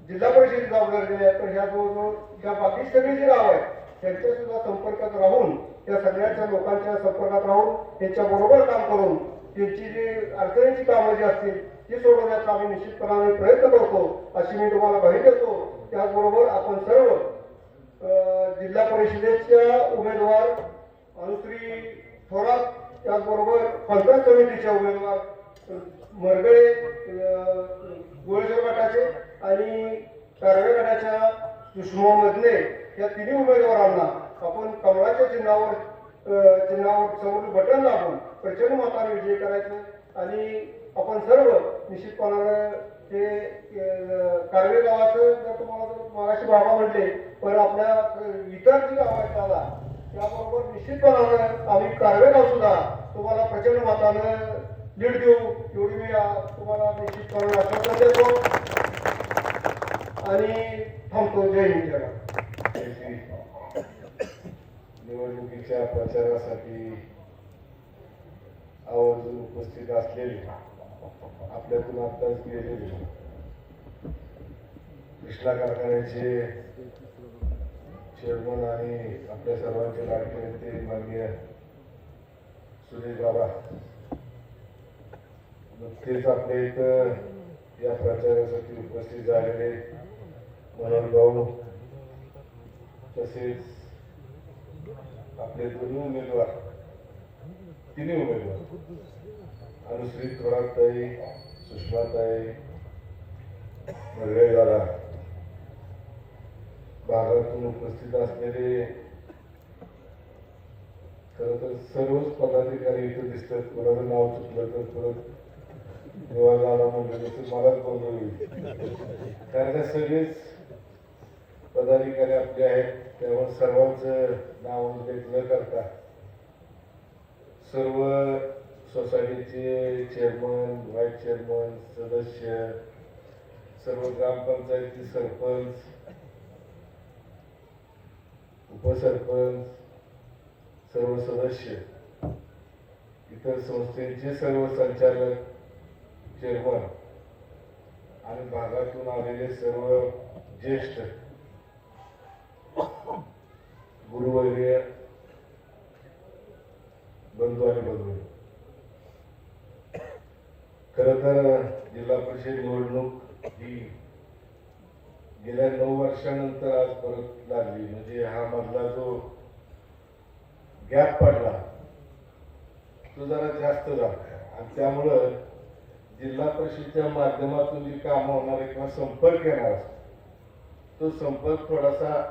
जिल्हा परिषदेची जबाबदारी दिली आहे. तर ह्या जवळजवळ ह्या बाकी सगळी जी गाव आहेत त्यांच्या सुद्धा संपर्कात राहून, त्या सगळ्याच्या लोकांच्या संपर्कात राहून त्यांच्या बरोबर काम करून त्यांची जी अडचणीची कामं जी असतील ती सोडवण्याचा आम्ही निश्चितपणाने प्रयत्न करतो अशी मी तुम्हाला ग्वाही देतो. त्याचबरोबर आपण सर्व जिल्हा परिषदेच्या उमेदवार अनुश्री थोरात, त्याचबरोबर पंचायत समितीचे उमेदवार मरगळे गोळेश्वर गटाचे आणि कारवे गटाच्या सुषमा मधले या तिन्ही उमेदवारांना आपण कमळाच्या चिन्हावर समोर बटन दाबून प्रचंड मताने विजयी करायचं. आणि आपण सर्व निश्चितपणानं ते कारवे गावाचं जर तुम्हाला मागाशी बाबा म्हटले, पण आपल्या इतर जी गाव आहेत दादा त्याबरोबर निश्चितपणानं आम्ही कारवे गाव सुद्धा तुम्हाला प्रचंड मतानं लीड देऊ एवढी मी तुम्हाला निश्चितपणे आश्वासन देतो आणि थांबतो. जय हिंद. निवडणुकीच्या प्रचारासाठी आवर्जून उपस्थित असलेले, आपल्यातून आत्ताच गेलेले कृष्णा कारखान्याचे चेअरमन आणि आपल्या सर्वांचे लाडके नेते माननीय सुरेश बाबा, नुकतेच आपल्या इथं या प्रचारासाठी उपस्थित झालेले मनोहर भाऊ, तसेच आपले दोन्ही उमेदवार, तिन्ही उमेदवार अनुश्री थोरातताई, सुषमाताई, मरगळेवाला भागातून उपस्थित असलेले खरं तर सर्वच पदाधिकारी इथे दिसतात. कोणाचं नाव चुकलं तर परत निवाजाला म्हणलं तर मलाच गोंधळ होईल. कारण त्या सगळेच पदाधिकारी आपले आहेत, त्यामुळे सर्वांचं नाव उल्लेख न करता सर्व सोसायटीचे चेअरमन, व्हाईस चेअरमन, सदस्य, सर्व ग्रामपंचायती सरपंच, उपसरपंच, सर्व सदस्य, इतर संस्थेचे सर्व संचालक, चेअरमन आणि भागातून आलेले सर्व ज्येष्ठ गुरुवर्य, बंधू आणि भगिनी, खरं तर जिल्हा परिषद निवडणूक ही गेल्या 9 वर्षानंतर आज परत लागली. म्हणजे हा मधला जो गॅप पडला तो जरा जास्त झाला आणि त्यामुळं जिल्हा परिषदेच्या माध्यमातून जी कामं होणार किंवा संपर्क येणार असतो तो संपर्क थोडासा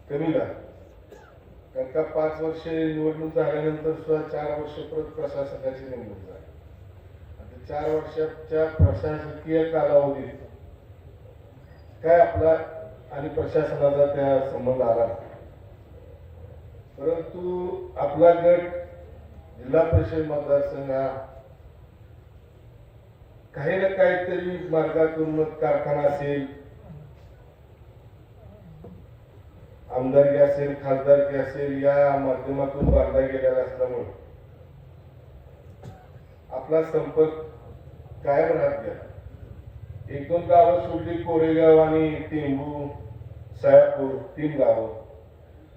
कमी झाला. कारण का 5 वर्ष निवडणूक झाल्यानंतर सुद्धा 4 वर्ष परत प्रशासकाची नेमणूक झाली. आता 4 वर्षाच्या प्रशासकीय कालावधीत काय आपला आणि प्रशासनाचा त्या संबंध आला, परंतु आपला गट जिल्हा परिषद मतदारसंघ हा काही ना काहीतरी मार्गातून मग कारखाना असेल, आमदारकी असेल, खासदारकी असेल या माध्यमातून बांधला गेलेला असल्यामुळे आपला संपर्क कायम राहत गेला. 1-2 गावं सोडली, कोरेगाव आणि टेंबू, सायापूर 3 गावं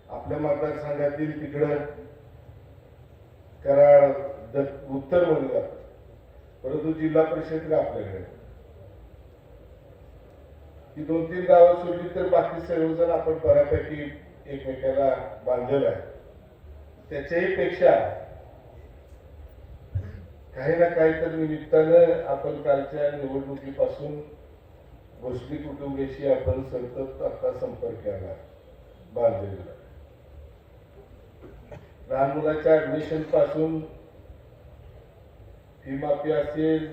आपल्या मतदारसंघातील तिकडं कराड उत्तर मध्ये जातात, परंतु जिल्हा परिषद आपल्याकडे ही 2-3 गावं सोडली तर बाकी सर्वजण आपण बऱ्यापैकी एकमेकाला बांधलेलं आहे. त्याच्याही पेक्षा काही ना काही तर निमित्तानं आपण कालच्या निवडणुकीपासून भोसरी कुटुंबाशी आपण सतत आता संपर्क केला बांधलेला. लहान मुलाच्या ऍडमिशन पासून फी माफी असेल,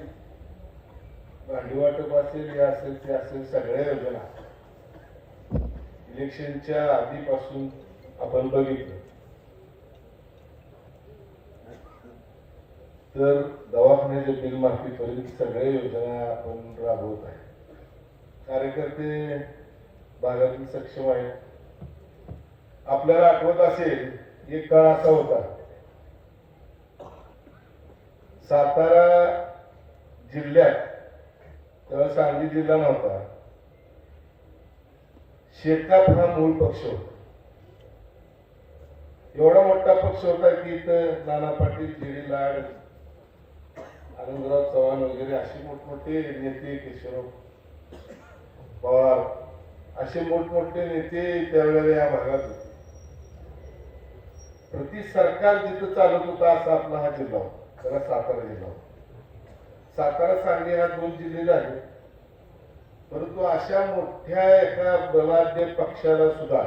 भांडी वाटप असेल, हे असेल ते असेल, सगळ्या योजना इलेक्शनच्या आधीपासून आपण बघितलं तर दवाखान्याच्या बिल माफीपर्यंत सगळ्या योजना आपण राबवत आहे. कार्यकर्ते भागातील सक्षम आहेत. आपल्याला आठवत असेल, एक काळ असा होता, सातारा जिल्ह्यात तेव्हा सांगली जिल्हा नव्हता, शेकाप हा मूळ पक्ष होता. एवढा मोठा पक्ष होता की इथं नाना पाटील, जी.डी. लाड, आनंदराव चव्हाण वगैरे असे मोठमोठे नेते, केशवराव पवार असे मोठमोठे नेते त्यावेळेला या भागात होते. प्रति सरकार जिथं चालत होता असा आपला हा जिल्हा होता, त्याला सातारा जिल्हा होता. सातारा, सांगली हा 2 जिल्हे झाले, परंतु अशा मोठ्या एका बलाढ्य पक्षाला सुद्धा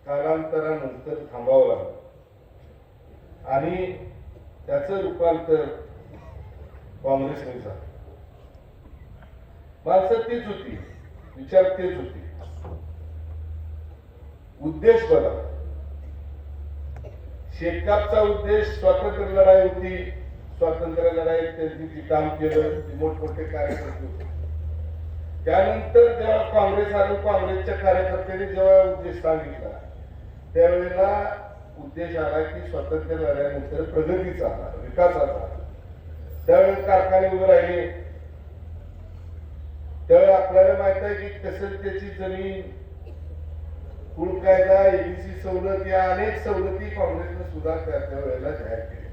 कालांतरानंतर थांबावं लागलं आणि त्याचं रूपांतर काँग्रेसने झालं. माणसं तीच होती, विचार तेच होते, उद्देश बदल. शेकापचा उद्देश स्वातंत्र्य लढाई होती. स्वातंत्र्य लढाईत त्यांनी जे काम केलं ते मोठमोठे कार्यकर्ते होते. त्यानंतर जेव्हा काँग्रेस आलं, काँग्रेसच्या कार्यकर्त्यांनी जेव्हा उद्देश सांगितला त्यावेळेला उद्देश आला की स्वातंत्र्य लढ्यानंतर प्रगतीचा आला, विकासाचा. त्यावेळेस कारखाने उभे राहिले. त्यावेळी आपल्याला माहित आहे की कसं त्याची जमीन, कुळ कायदा, एबीसी सवलत या अनेक सवलती काँग्रेसने सुद्धा त्या वेळेला जाहीर केल्या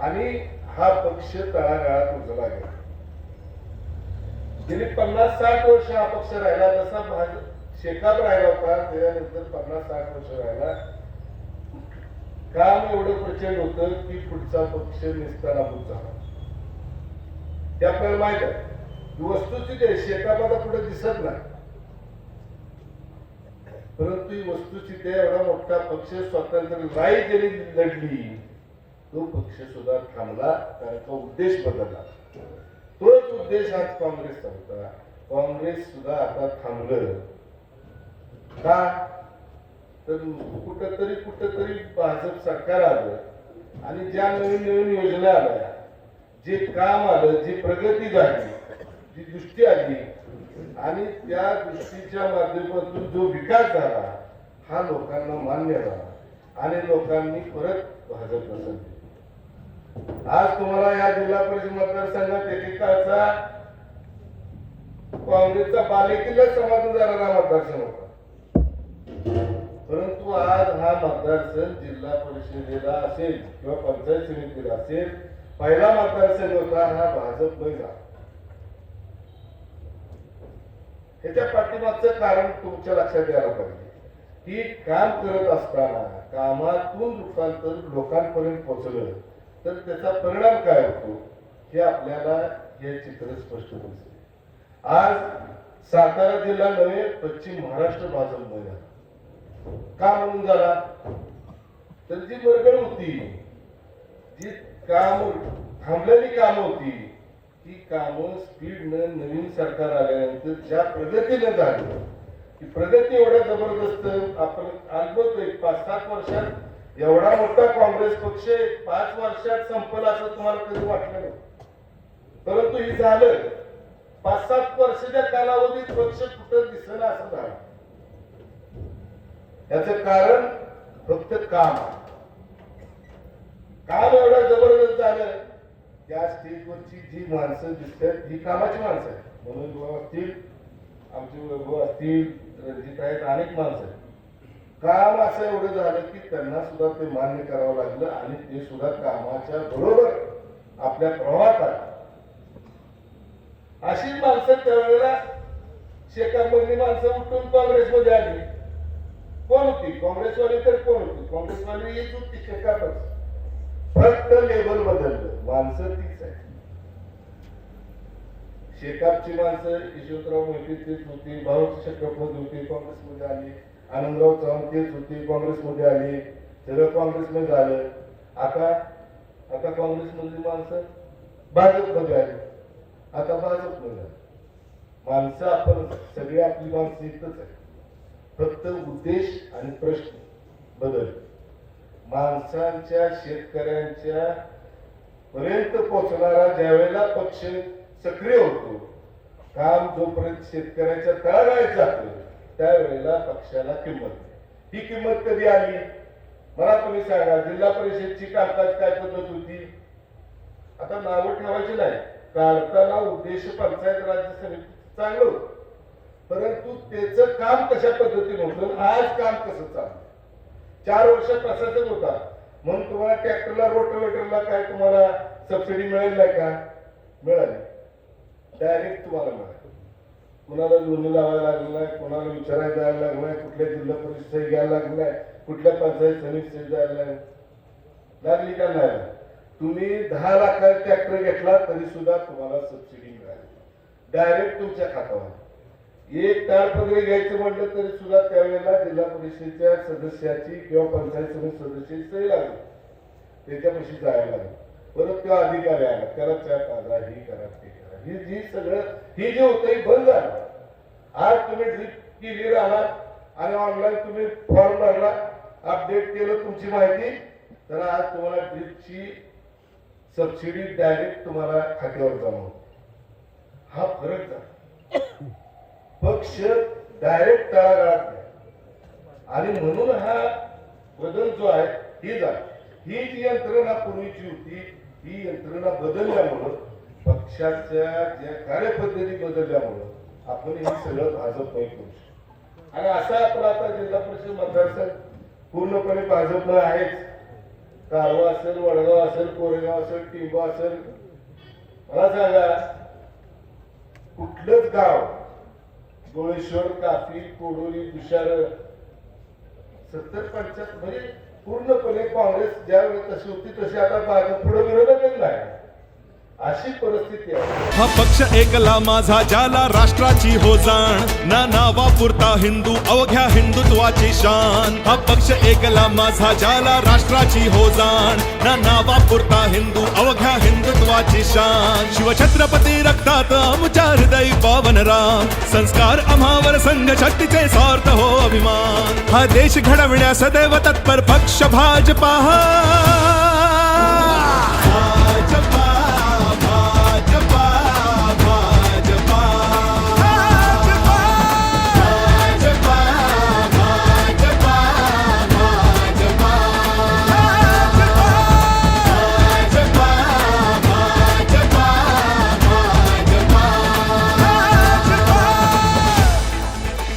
आणि हा पक्ष तळागाळात उजळला गेला. गेली 50-60 वर्ष हा पक्ष राहिला. जसा शेकाप राहिला होता त्याच्यानंतर 50-60 वर्ष राहिला. काम एवढं प्रचंड होतं की पुढचा पक्ष निस्ताराभूत झाला. ते आपल्याला माहित आहे. वस्तुस्थिती आहे, शेकाप आता पुढे दिसत नाही, परंतु ही वस्तुस्थिती एवढा मोठा पक्ष स्वातंत्र्य लढाई जरी लढली तो पक्ष सुद्धा थांबला, कारण तो उद्देश बदलला. तोच उद्देश आज काँग्रेसचा होता. काँग्रेस सुद्धा आता थांबलं का, तर कुठंतरी भाजप सरकार आलं आणि ज्या नवीन नवीन योजना आल्या, जे काम आलं, जी प्रगती झाली, जी दृष्टी आली आणि त्या दृष्टीच्या माध्यमातून जो विकास झाला हा लोकांना मान्य झाला आणि लोकांनी परत भाजप पसंत केली. आज तुम्हाला या जिल्हा परिषद मतदारसंघात एकेकाळचा काँग्रेसचा बालेकिल्ला समजून जाणारा मतदारसंघ होता, परंतु आज हा मतदारसंघ जिल्हा परिषदेला असेल किंवा पंचायत समितीला असेल पहिला मतदारसंघ होता हा भाजपमय झाला. ह्याच्या पाठीमागचं कारण तुमच्या लक्षात यायला पाहिजे की काम करत असताना कामातून रूपांतर लोकांपर्यंत पोहोचलं तर त्याचा परिणाम काय होतो हे आपल्याला हे चित्र स्पष्ट दिसते. आज सातारा जिल्हा नव्हे पश्चिम महाराष्ट्र भाजपमध्ये झाला. का म्हणून झाला, तर जी वर्गण होती, जी काम थांबलेली कामं होती, ती कामं स्पीडनं नवीन सरकार आल्यानंतर ज्या प्रगतीने झाली, ती प्रगती एवढ्या जबरदस्त. आपण अनुभवतोय 5-7 वर्षात एवढा मोठा काँग्रेस पक्ष 5 वर्षात संपला असं तुम्हाला कधी वाटलं नाही, परंतु हे झालं. 5-7 वर्षाच्या कालावधीत पक्ष कुठं दिसेना असं झालं. याचं कारण फक्त काम एवढं जबरदस्त झालं. त्या स्टेजवरची जी माणसं दिसतात ही कामाची माणसं आहेत. म्हणून भाऊ असतील, आमचे वैभव असतील, रणजित आहेत, अनेक माणसं आहेत. काम असं एवढं झालं की त्यांना सुद्धा ते मान्य करावं लागलं आणि ते सुद्धा कामाच्या बरोबर आपल्या प्रवाहात आले. अशी माणसं त्यावेळेला शेकापमधली माणसं उठून काँग्रेसमध्ये आली. कोण होती काँग्रेसवाली, तर कोण होती काँग्रेसवाली, येत होती शेकापच, फक्त लेबल बदललं, माणसं तीच आहे. शेकापची माणसं यशवंतराव मोहिते तेच होती, भाऊ शेकापमध्ये होते, काँग्रेसमध्ये आली. आनंदराव चव्हाण तेच होते, काँग्रेसमध्ये आली. सगळं काँग्रेसमध्ये झालं. आता काँग्रेसमधली माणसं भाजपमध्ये आली. आता भाजप म्हणा, माणसं आपण सगळी आपली माणसं एकच आहे, फक्त उद्देश आणि प्रश्न बदल. माणसांच्या शेतकऱ्यांच्या पर्यंत पोहोचणारा ज्यावेळेला पक्ष सक्रिय होतो, काम जोपर्यंत शेतकऱ्याच्या तळागाळात जातो त्यावेळेला पक्षाला किंमत नाही. ही किंमत कधी आली मला तुम्ही सांगा. जिल्हा परिषदची कामकाज काय पद्धत होती? आता नावं ठेवायची नाही, काढताना उद्देश पंचायत राज समिती चांगलं होतं, परंतु त्याचं काम कशा पद्धतीने होतं, आज काम कसं चाललं. 4 वर्ष प्रशासक होता म्हणून तुम्हाला ट्रॅक्टरला रोटावेटरला काय तुम्हाला सबसिडी मिळेल नाही का? मिळाली, डायरेक्ट तुम्हाला मिळाली. कुणाला नोंदणी लावायला लागलं नाही, कुणाला विचारायला जायला लागलं नाही, कुठल्या जिल्हा परिषद सही घ्यायला लागलं नाही, कुठल्या पंचायत समिती सही जायला लागली का नाही. तुम्ही 10 लाखाचा ट्रॅक्टर घेतला तरी सुद्धा तुम्हाला सबसिडी मिळाली डायरेक्ट तुमच्या खात्यावर. एक ताडपत्री घ्यायचं म्हटलं तरी सुद्धा त्यावेळेला जिल्हा परिषदेच्या सदस्याची किंवा पंचायत समिती सदस्याची सही लागली, त्याच्यापाशी जायला लागली. परत तो अधिकारी आला, त्याला चहा पाजा, ही करा ते करा, ही सगळं ही जे होतं हे बंद झालं. आज तुम्ही ड्रिप केली राहणार आणि ऑनलाईन तुम्ही फॉर्म भरला, अपडेट केलं तुमची माहिती, तर आज तुम्हाला ड्रिपची सबसिडी डायरेक्ट तुम्हाला खात्यावर जमा होते. हा फरक झाला. पक्ष डायरेक्ट तळागाळात नाही आणि म्हणून हा बदल जो आहे ही झाला. ही जी यंत्रणा पूर्वीची होती ही यंत्रणा बदलल्यामुळं, पक्षाच्या ज्या कार्यपद्धती बदलल्यामुळं आपण हे सगळं भाजप नाही करू शकतो. आणि असा आपला आता जिल्हा परिषद मतदारसंघ पूर्णपणे भाजप आहेच. कारवा असेल, वडगाव असेल, कोरेगाव असेल, टिंबा असेल, मला सांगा कुठलंच गाव, गोळेश्वर, काफी, कोडोली, दुशार 70-75 म्हणजे पूर्णपणे काँग्रेस ज्या वेळेस तशी होती तशी आता भाजप पुढे विरोधकच नाही, अशी परिस्थिती आहे. हा पक्ष एकला माझा ज्याला राष्ट्राची हो जाण, ना नावापुरता हिंदू अवघ्या हिंदुत्वाची शान. हा पक्ष एकला माझा ज्याला राष्ट्राची हो जाण, ना नावापुरता हिंदू अवघ्या हिंदुत्वाची शान. शिवछत्रपती रक्तात आमच्या हृदय पावन राम, संस्कार आम्हावर संघ शक्तीचे सार्थ हो अभिमान. हा देश घडविण्या सदैव तत्पर पक्ष भाजपा.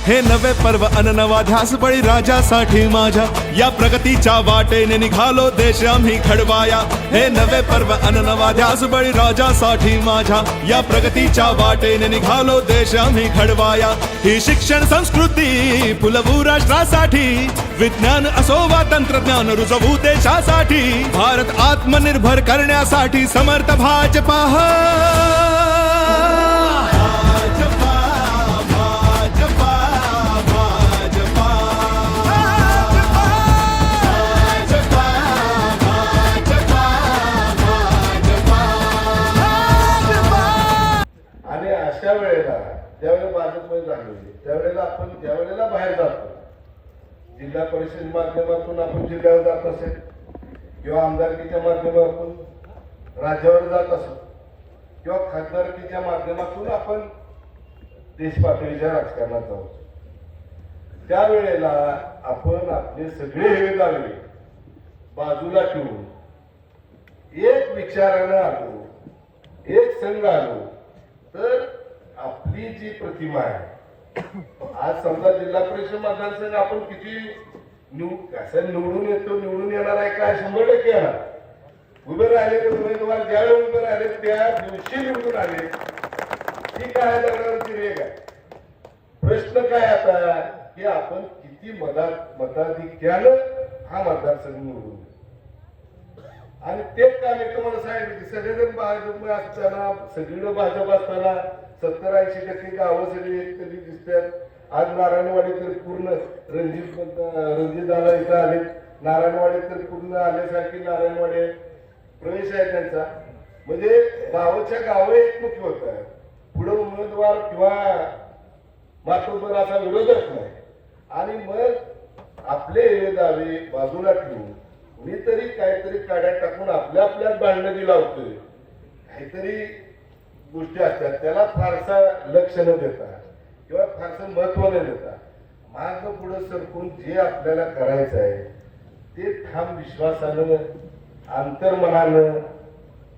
हे नवे पर्व अन नवा ध्यास बळी राजासाठी माझ्या, या प्रगतीच्या वाटेने निघालो देश आम्ही घडवाया. हे नवे पर्व अन नवा ध्यास बळी राजासाठी माझ्या, या प्रगतीच्या वाटेने निघालो देश आम्ही घडवाया. ही शिक्षण संस्कृती फुलवू राष्ट्रासाठी, विज्ञान असो वा तंत्रज्ञान रुजवू देशासाठी. भारत आत्मनिर्भर करण्यासाठी समर्थ भाजपा. अशा वेळेला ज्यावेळेला भाजपमध्ये लागलेली त्यावेळेला आपण ज्या वेळेला बाहेर जातो, जिल्हा परिषद माध्यमातून आपण जिल्ह्यावर जात असेल किंवा आमदारकीच्या माध्यमातून राज्यावर जात असो किंवा खासदारकीच्या माध्यमातून आपण देश पातळीच्या राजकारणात जाऊ, त्यावेळेला आपण आपले सगळे हेवे दावे बाजूला ठेवून एक विचारानं आलो, एक संघ आलो तर आपली जी प्रतिमा आहे, आज समजा जिल्हा परिषद मतदारसंघ आपण किती निवडून येतो, निवडून येणार आहे काय 100% येणार. उभे राहिलेले उमेदवार ज्यावेळी उभे राहिले त्या दिवशी निवडून आले, ठीक आहे, दगडावरची रेग आहे. प्रश्न काय आता की आपण किती मताधिक्यानं हा मतदारसंघ निवडून, आणि तेच काम एक तुम्हाला सांगितलं की सगळेजण भाजप असताना, सगळीकडे भाजप असताना 70-80% गावं सगळी एक कधी दिसतात. आज नारायणवाडी तर पूर्ण रणजित दादा इथं आले, नारायणवाडी तर पूर्ण आल्यासारखी नारायणवाडी प्रवेश आहे त्यांचा. म्हणजे गावाच्या गाव एकमुखी होत आहे. पुढे उमेदवार किंवा मातोबर असा विरोधच नाही. आणि मग आपले दावे बाजूला ठेवून कुणीतरी काहीतरी काड्या टाकून आपल्यात भांडणं लावतोय. काहीतरी गोष्टी असतात त्याला फारसा लक्ष न देता किंवा फारसं महत्व न देता माग पुढे सरकून जे आपल्याला करायचं आहे ते ठाम विश्वासानं अंतर्मनानं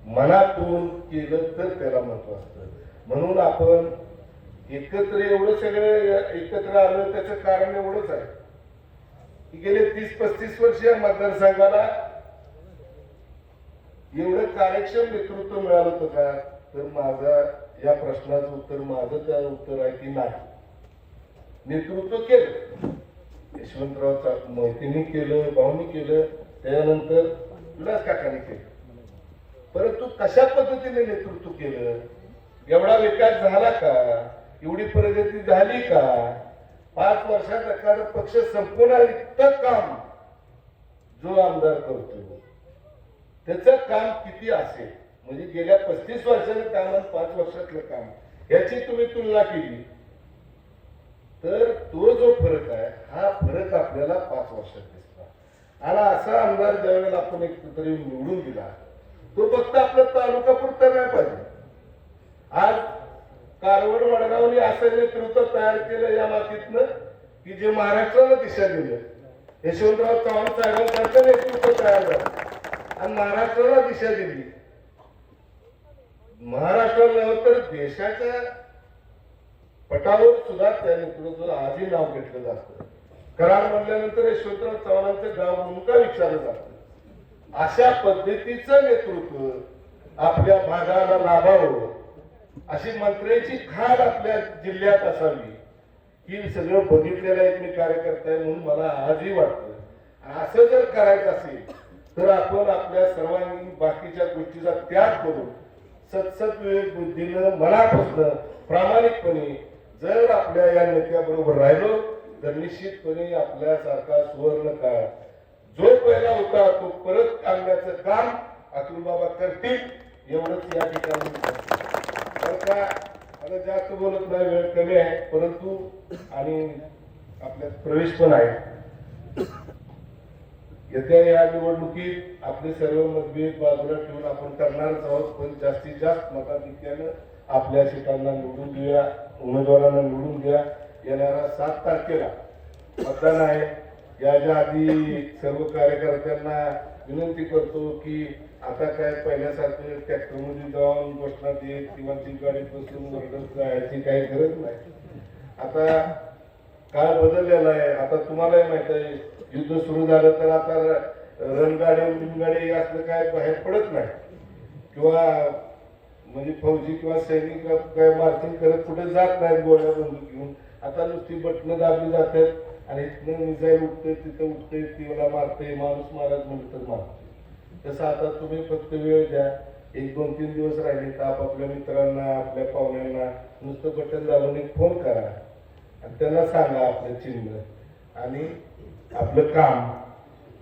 मनातून केलं तर त्याला महत्व असतं. म्हणून आपण एकत्र एवढं सगळं एकत्र आलं त्याचं कारण एवढंच आहे की गेले 30-35 वर्ष या मतदारसंघाला एवढं कार्यक्षम नेतृत्व मिळालं होतं का, तर माझा या प्रश्नाचं उत्तर माझं त्या उत्तर आहे की नाही. नेतृत्व केलं, यशवंतराव मोहितेंनी केलं, भाऊनी केलं, त्यानंतर विलास काकांनी केलं. परंतु कशा पद्धतीने नेतृत्व केलं, एवढा विकास झाला का, एवढी प्रगती झाली का, 5 वर्षात एखादा पक्ष संपवणार इतकं काम जो आमदार करतो त्याचं काम किती असेल, म्हणजे गेल्या 35 वर्षाचं काम आणि 5 वर्षातलं काम याची तुम्ही तुलना केली तर तो जो फरक आहे हा फरक आपल्याला 5 वर्षात दिसला. आणि असा आमदार ज्यावेळेला आपण एकतरी निवडून दिला तो फक्त आपला तालुका पुरता नाही पाहिजे. आज कारवड वडगावने असं नेतृत्व तयार केलं या मातीतनं की जे महाराष्ट्राला दिशा दिलं. यशवंतराव चव्हाण साहेबांसारखं नेतृत्व तयार झालं आणि महाराष्ट्राला दिशा दिली. महाराष्ट्राला नव्हे तर देशाच्या पटावर सुद्धा त्या नेतृत्वाला आजही नाव घेतलं जातं. कराड म्हणल्यानंतर यशवंतराव चव्हाणांचं गाव म्हणून का विचारलं जातं. अशा पद्धतीचं नेतृत्व आपल्या भागाला लाभावं अशी मंत्र्याची खाण आपल्या जिल्ह्यात असावी ही सगळं बघितलेलं एक मी कार्यकर्ता आहे म्हणून मला आजही वाटतं. असं जर करायचं असेल तर आपण आपल्या सर्वांनी बाकीच्या गोष्टीचा त्याग करून सतसत विवेक बुद्धीनं मनापासून प्रामाणिकपणे जर आपल्या या नेत्याबरोबर राहिलो तर निश्चितपणे आपल्यासारखा सुवर्ण काळ जो पहिला होता तो परत आणण्याचं काम अतुल बाबा करतील एवढंच या ठिकाणी. का आता जास्त बोलत नाही, वेळ कमी आहे, परंतु आणि आपल्यात प्रवेश पण आहे. येत्या या निवडणुकीत आपले सर्व मतभेद बाजूला ठेवून आपण करणारच आहोत, पण जास्तीत जास्त मताधिक्यानं आपल्या सीटांना निवडून देऊया, उमेदवारांना निवडून द्या. येणाऱ्या 7 तारखेला मतदान आहे. याच्या आधी सर्व कार्यकर्त्यांना विनंती करतो की आता काय पहिल्यासारखं ट्रॅक्टरमध्ये जाऊन घोषणा देत किंवा ती गाडीत बसून ओरडत जायची काही गरज नाही. आता काळ बदललेला आहे. आता तुम्हालाही माहित आहे युद्ध सुरू झालं तर आता रणगाडी बिनगाडी असलं काय बाहेर पडत नाही किंवा म्हणजे फौजी किंवा सैनिक काय मार्चिंग करत कुठे जात नाहीत गोळ्या बंदूक घेऊन. आता नुसती बटणं दाबली जातात आणि इथनं मिसाईल उठते तिथं उठते तिला मारते, माणूस मारत म्हणलं तर मारते. तसं आता तुम्ही फक्त वेळ द्या, 1-2-3 दिवस राहिले तर आपापल्या मित्रांना आपल्या पाहुण्यांना नुसतं बटन दाबून एक फोन करा आणि त्यांना सांगा आपलं चिन्ह आणि आपलं काम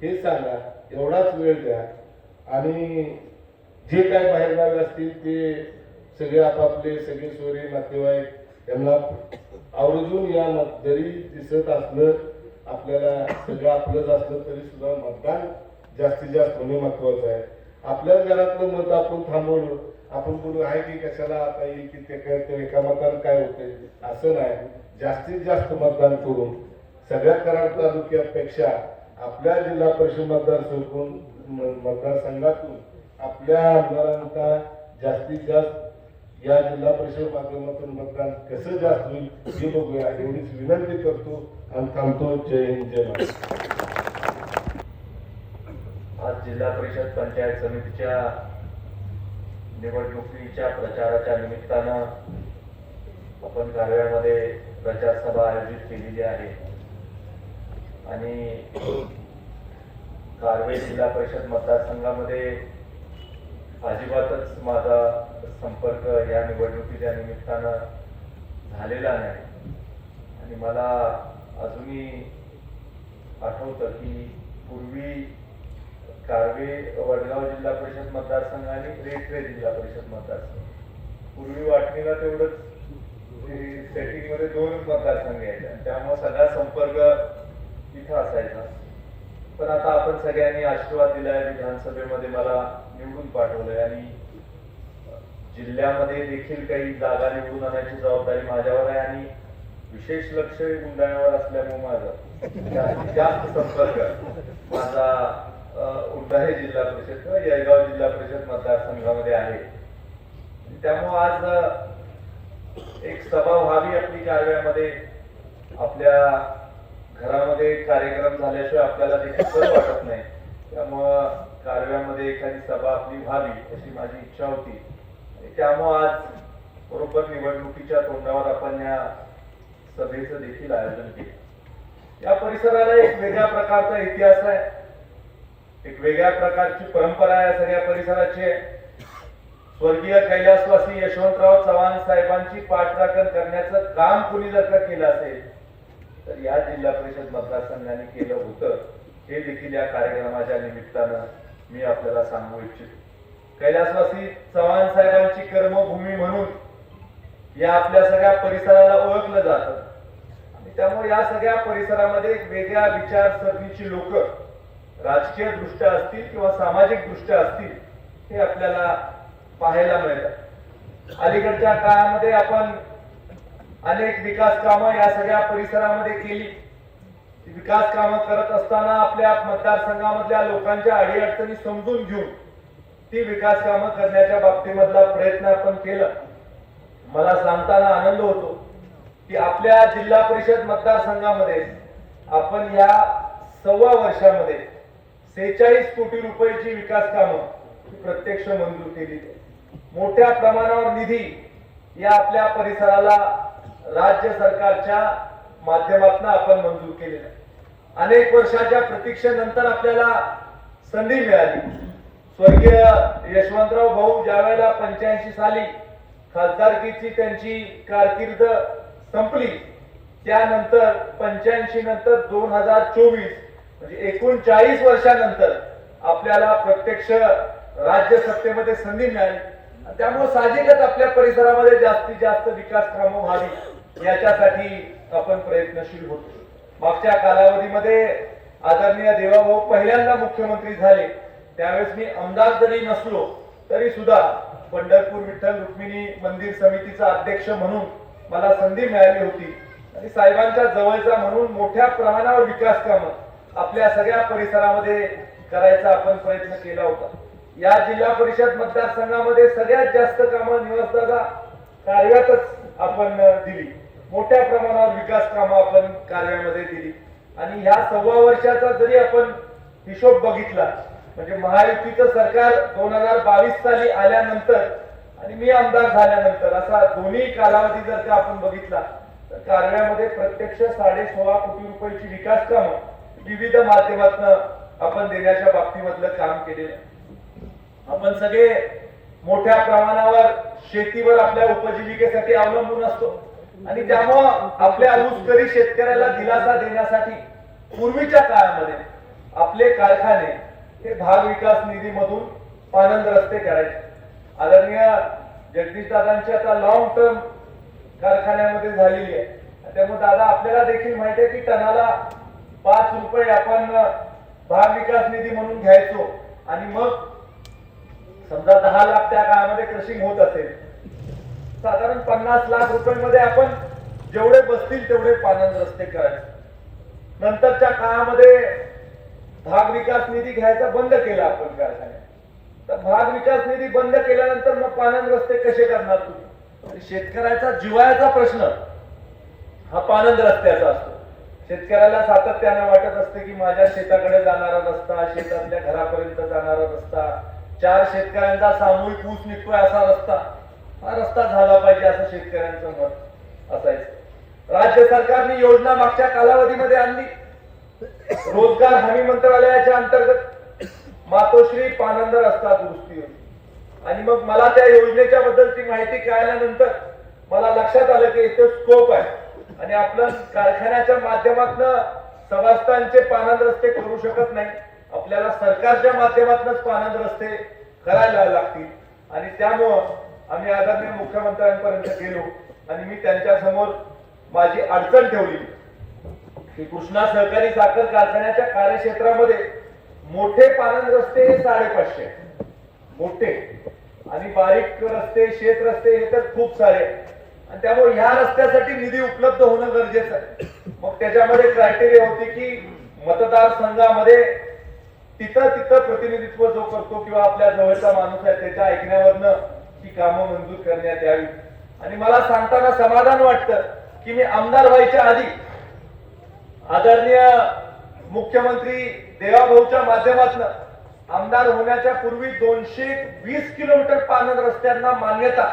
हे सांगा. एवढाच वेळ द्या आणि जे काय बाहेरगावी असतील ते सगळे आपापले सगळे सोयरे नातेवाईक यांना आवर्जून या जरी दिसत असलं आपल्याला सगळं आपलंच असलं तरी सुद्धा मतदान जास्तीत जास्त होणे महत्वाचं आहे. आपल्या घरातलं मत आपण थांबवलं आपण बोलू आहे की कशाला आता येईल की ते एका मतानं काय होते असं नाही. जास्तीत जास्त मतदान करून सगळ्या कराड तालुक्यापेक्षा आपल्या जिल्हा परिषद मतदारसंघातून आपल्या आमदारांचा जास्तीत जास्त या जिल्हा परिषद माध्यमातून मतदान कसं जास्त होईल हे बघूया एवढीच विनंती करतो आणि थांबतो. जय हिंद, जय महाराष्ट्र. आज जिल्हा परिषद पंचायत समितीच्या निवडणुकीच्या प्रचाराच्या निमित्तानं आपण कारव्यामध्ये प्रचार सभा आयोजित केलेली आहे आणि कारवे जिल्हा परिषद मतदारसंघामध्ये अजिबातच माझा संपर्क या निवडणुकीच्या निमित्तानं झालेला नाही आणि मला अजूनही आठवतं की पूर्वी कारवे वडगाव जिल्हा परिषद मतदारसंघ आणि रेठरे जिल्हा परिषद मतदारसंघ. पूर्वी वाटणीला तेवढंच सेटिंग मध्ये 2 मतदारसंघ यायचे आणि त्यामुळे सगळा संपर्क इथं असायचा. पण आता आपण सगळ्यांनी आशीर्वाद दिलाय, विधानसभेमध्ये मला निवडून पाठवलंय आणि जिल्ह्यामध्ये देखील काही जागा निवडून आणायची जबाबदारी माझ्यावर आहे आणि विशेष लक्ष गुंडाळ्यावर असल्यामुळे माझा जास्तीत जास्त संपर्क माझा उंडाळे जिल्हा परिषद किंवा येळगाव जिल्हा परिषद मतदारसंघामध्ये आहे. त्यामुळे आज एक सभा व्हावी आपली कारव्यामध्ये. आपल्या घरामध्ये कार्यक्रम झाल्याशिवाय आपल्याला देखील बरं वाटत नाही. त्यामुळं कारव्यामध्ये एखादी सभा आपली व्हावी अशी माझी इच्छा होती. त्यामुळे आज बरोबर निवडणुकीच्या तोंडावर आपण या सभेचं देखील आयोजन केलं. या परिसराला एक वेगळ्या प्रकारचा इतिहास आहे, एक वेगळ्या प्रकारची परंपरा आहे सगळ्या परिसराची. स्वर्गीय कैलासवासी यशवंतराव चव्हाण साहेबांची पाठराखण करण्याचं काम कुणी जर का केलं असेल तर या जिल्हा परिषद मतदारसंघाने केलं होतं. हे देखील या कार्यक्रमाच्या निमित्तानं मी आपल्याला सांगू इच्छितो. कैलासवासी चव्हाण साहेबांची कर्मभूमी म्हणून या आपल्या सगळ्या परिसराला ओळखलं जातं आणि त्यामुळे या सगळ्या परिसरामध्ये एक वेगळ्या विचारसरणीची लोक राजकीय दृष्ट्या असतील किंवा सामाजिक दृष्ट्या असतील हे आपल्याला पाहायला मिळतात. अलीकडच्या काळामध्ये आपण अनेक विकास कामं या सगळ्या परिसरामध्ये केली. विकास कामं करत असताना आपल्या मतदारसंघामधल्या लोकांच्या अडीअडचणी समजून घेऊन ती विकास कामं करण्याच्या बाबतीमधला प्रयत्न आपण केला. मला सांगताना आनंद होतो की आपल्या जिल्हा परिषद मतदारसंघामध्ये आपण या 1.25 वर्षामध्ये 46 कोटी रुपयाची विकास कामं प्रत्यक्ष मंजूर केली. मोठ्या प्रमाणावर निधी या आपल्या परिसराला राज्य सरकारच्या माध्यमातून आपण मंजूर केलेला. अनेक वर्षाच्या प्रतीक्षेनंतर आपल्याला संधी मिळाली. स्वर्गीय यशवंतराव भाऊ ज्यावेळेला 85 साली खासदारकीची त्यांची कारकीर्द संपली त्यानंतर 85 नंतर 2024 म्हणजे एकूण 40 वर्षानंतर आपल्याला प्रत्यक्ष राज्य सत्तेमध्ये संधी मिळाली. त्यामुळे साहजिकच आपल्या परिसरामध्ये जास्तीत जास्त विकास कामं व्हावी याच्यासाठी आपण प्रयत्नशील होतो. मागच्या कालावधीमध्ये आदरणीय देवाभाऊ पहिल्यांदा मुख्यमंत्री झाले त्यावेळेस मी आमदार जरी नसलो तरी सुद्धा पंढरपूर विठ्ठल रुक्मिणी मंदिर समितीचा अध्यक्ष म्हणून मला संधी मिळाली होती आणि साहेबांच्या जवळचा म्हणून मोठ्या प्रमाणावर विकास कामं आपल्या सगळ्या परिसरामध्ये करायचा आपण प्रयत्न केला होता. या जिल्हा परिषद मतदारसंघामध्ये सगळ्यात जास्त कामं निवासदादा कारव्यातच आपण दिली. मोठ्या प्रमाणावर विकास कामं आपण कारव्यामध्ये दिली आणि ह्या 1.25 वर्षाचा जरी आपण हिशोब बघितला म्हणजे महायुतीचं सरकार 2022 साली आल्यानंतर आणि मी आमदार झाल्यानंतर असा दोन्ही कालावधी जर का आपण बघितला तर कारव्यामध्ये प्रत्यक्ष 16.5 कोटी रुपयाची विकास कामं विविध माध्यमातून आपण देण्याच्या बाबतीमधलं काम केलेलं. आपण सगळे मोठ्या प्रमाणावर शेतीवर आपल्या उपजीविकेसाठी अवलंबून असतो आणि त्यामुळं आपल्या ऊसकरी शेतकऱ्याला दिलासा देण्यासाठी पूर्वीच्या काळामध्ये आपले कारखाने हे भाग विकास निधीमधून पानंद रस्ते करायचे. आदरणीय जगदीश दादांची आता लॉंग टर्म कारखान्यामध्ये झालेली आहे. त्यामुळे दादा आपल्याला देखील माहिती आहे की टनाला 5 रुपये आपण भाग विकास निधी म्हणून घ्यायचो आणि मग समजा 10 लाख त्या काळामध्ये क्रशिंग होत असेल साधारण 50 लाख रुपयांमध्ये आपण जेवढे बसतील तेवढे पानंद रस्ते करायचे. नंतरच्या काळामध्ये भाग विकास निधी घ्यायचा बंद केला आपण कारखान्यात. तर भाग विकास निधी बंद केल्यानंतर मग पानंद रस्ते कसे करणार तुम्ही? शेतकऱ्याचा जिव्हाळ्याचा प्रश्न हा पानंद रस्त्याचा असतो. शेतकऱ्याला सातत्यानं वाटत असते की माझ्या शेताकडे जाणारा रस्ता, शेतातल्या घरापर्यंत जाणारा रस्ता, 4 शेतकऱ्यांचा सामूहिक ऊस निघतोय असा रस्ता, हा रस्ता झाला पाहिजे असं शेतकऱ्यांचं मत असायचं. राज्य सरकारने योजना मागच्या कालावधीमध्ये आणली. रोजगार हमी मंत्रालयाच्या अंतर्गत मातोश्री पानंद रस्ता दुरुस्ती होती आणि मग मला त्या योजनेच्या बद्दलची माहिती कळाल्यानंतर मला लक्षात आलं की इथे स्कोप आहे आणि आपण कारखान्याच्या माध्यमातून सभास्थांचे पानंद रस्ते करू शकत नाही. आपल्याला सरकारच्या माध्यमातूनच पानंद रस्ते करायला लागतील. आणि त्यामुळं आम्ही आदरणीय मुख्यमंत्र्यांपर्यंत गेलो आणि मी त्यांच्या समोर माझी अडचण ठेवली की कृष्णा सहकारी साखर कारखान्याच्या कार्यक्षेत्रामध्ये मोठे पानंद रस्ते हे 550 मोठे आणि बारीक रस्ते शेत रस्ते हे तर खूप सारे आणि त्यामुळे ह्या रस्त्यासाठी निधी उपलब्ध होणं गरजेचं आहे. मग त्याच्यामध्ये क्रायटेरिया होती की मतदारसंघामध्ये तिथं प्रतिनिधित्व जो करतो किंवा आपल्या जवळचा माणूस आहे त्याच्या ऐकण्यावरनं ती कामं मंजूर करण्यात यावी. आणि मला सांगताना समाधान वाटतं की मी आमदार व्हायच्या आधी आदरणीय मुख्यमंत्री देवाभाऊच्या माध्यमातून आमदार होण्याच्या पूर्वी 220 किलोमीटर पानंद रस्त्यांना मान्यता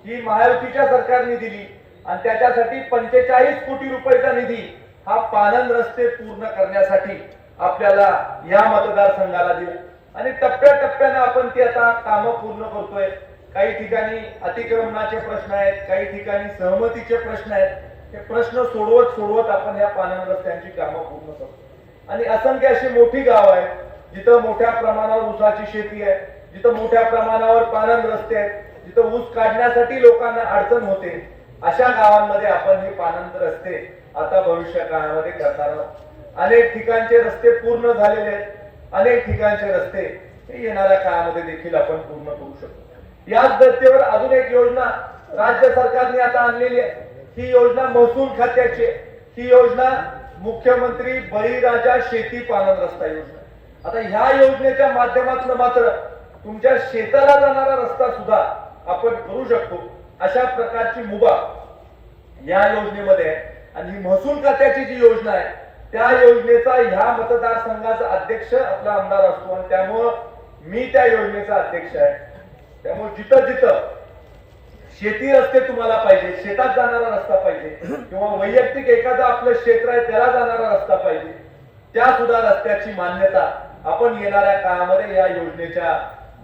ही महायुतीच्या सरकारने दिली आणि त्याच्यासाठी 45 कोटी रुपयाचा निधी हा पानंद रस्ते पूर्ण करण्यासाठी आपल्याला या मतदारसंघाला दिला. आणि टप्प्याटप्प्याने आपण ती आता कामं पूर्ण करतोय. काही ठिकाणी अतिक्रमणाचे प्रश्न आहेत, काही ठिकाणी सहमतीचे प्रश्न आहेत. हे प्रश्न सोडवत आपण या पानंद रस्त्यांची कामं पूर्ण करतो. आणि असंख्य अशी मोठी गाव आहेत जिथं मोठ्या प्रमाणावर ऊसाची शेती आहे, जिथं मोठ्या प्रमाणावर पानंद रस्ते आहेत, जिथं ऊस काढण्यासाठी लोकांना अडचण होते. अशा गावांमध्ये आपण हे पानंद रस्ते आता भविष्य काळामध्ये करणार आहोत. अनेक ठिकाणचे रस्ते पूर्ण झालेले आहेत, अनेक ठिकाणचे रस्ते हे येणाऱ्या काळामध्ये देखील आपण पूर्ण करू शकतो. याच धर्तीवर अजून एक योजना राज्य सरकारने आता आणलेली आहे. ही योजना महसूल खात्याची आहे. ही योजना मुख्यमंत्री बळीराजा शेती पानंद रस्ता योजना. आता ह्या योजनेच्या माध्यमातून मात्र तुमच्या शेताला जाणारा रस्ता सुद्धा आपण करू शकतो. अशा प्रकारची मुभा या योजनेमध्ये आहे. आणि ही महसूल खात्याची जी योजना आहे त्या योजनेचा ह्या मतदारसंघाचा अध्यक्ष आपला आमदार असतो आणि त्यामुळं मी त्या योजनेचा अध्यक्ष आहे. त्यामुळे जिथं जिथं शेती रस्ते तुम्हाला पाहिजे, शेतात जाणारा रस्ता पाहिजे किंवा वैयक्तिक एखादा आपलं क्षेत्र आहे त्याला जाणारा रस्ता पाहिजे, त्या सुद्धा रस्त्याची मान्यता आपण येणाऱ्या काळामध्ये या योजनेच्या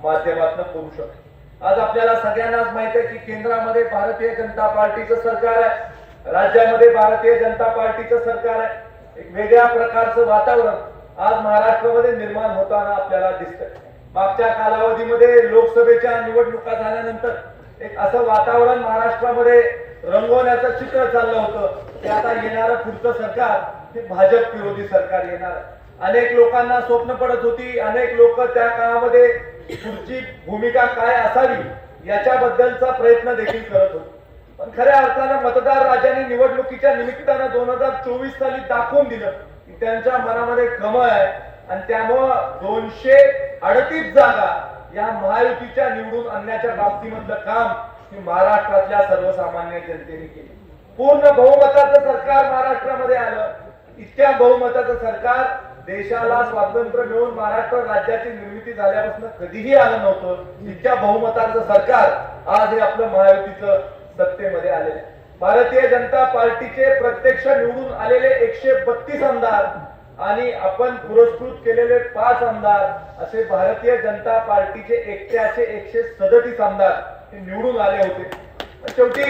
माध्यमातून करू शकतो. आज आपल्याला सगळ्यांनाच माहिती आहे की केंद्रामध्ये भारतीय जनता पार्टीचं सरकार आहे, राज्यामध्ये भारतीय जनता पार्टीचं सरकार आहे. एक वेगळ्या प्रकारचं वातावरण आज महाराष्ट्रामध्ये निर्माण होताना आपल्याला दिसतंय. मागच्या कालावधीमध्ये लोकसभेच्या निवडणुका झाल्यानंतर एक असं वातावरण महाराष्ट्रामध्ये रंगवण्याचं चित्र चाललं होतं की आता येणारं पुढचं सरकार हे भाजप विरोधी सरकार येणार. अनेक लोकांना स्वप्न पडत होती, अनेक लोक त्या काळामध्ये पुढची भूमिका काय असावी याच्याबद्दलचा प्रयत्न देखील करत होते. पण खऱ्या अर्थानं मतदार राजांनी निवडणुकीच्या निमित्तानं 2024 साली दाखवून दिलं की त्यांच्या मनामध्ये कमळ आहे आणि त्यामुळं 238 जागा या महायुतीच्या निवडून आणण्याच्या बाबतीमधलं काम हे महाराष्ट्रातल्या सर्वसामान्य जनतेने केले. पूर्ण बहुमताचं सरकार महाराष्ट्रामध्ये आलं. इतक्या बहुमताचं सरकार देशाला स्वातंत्र्य मिळून महाराष्ट्र राज्याची निर्मिती झाल्यापासून कधीही आलं नव्हतं. इतक्या बहुमताचं सरकार आज हे आपलं महायुतीचं सत्तेमध्ये आलेले. भारतीय जनता पार्टीचे प्रत्यक्ष निवडून आलेले 132 आमदार आणि आपण पुरस्कृत केलेले 5 आमदार असे भारतीय जनता पार्टीचे एकट्याचे 137 आमदार हे निवडून आले होते. शेवटी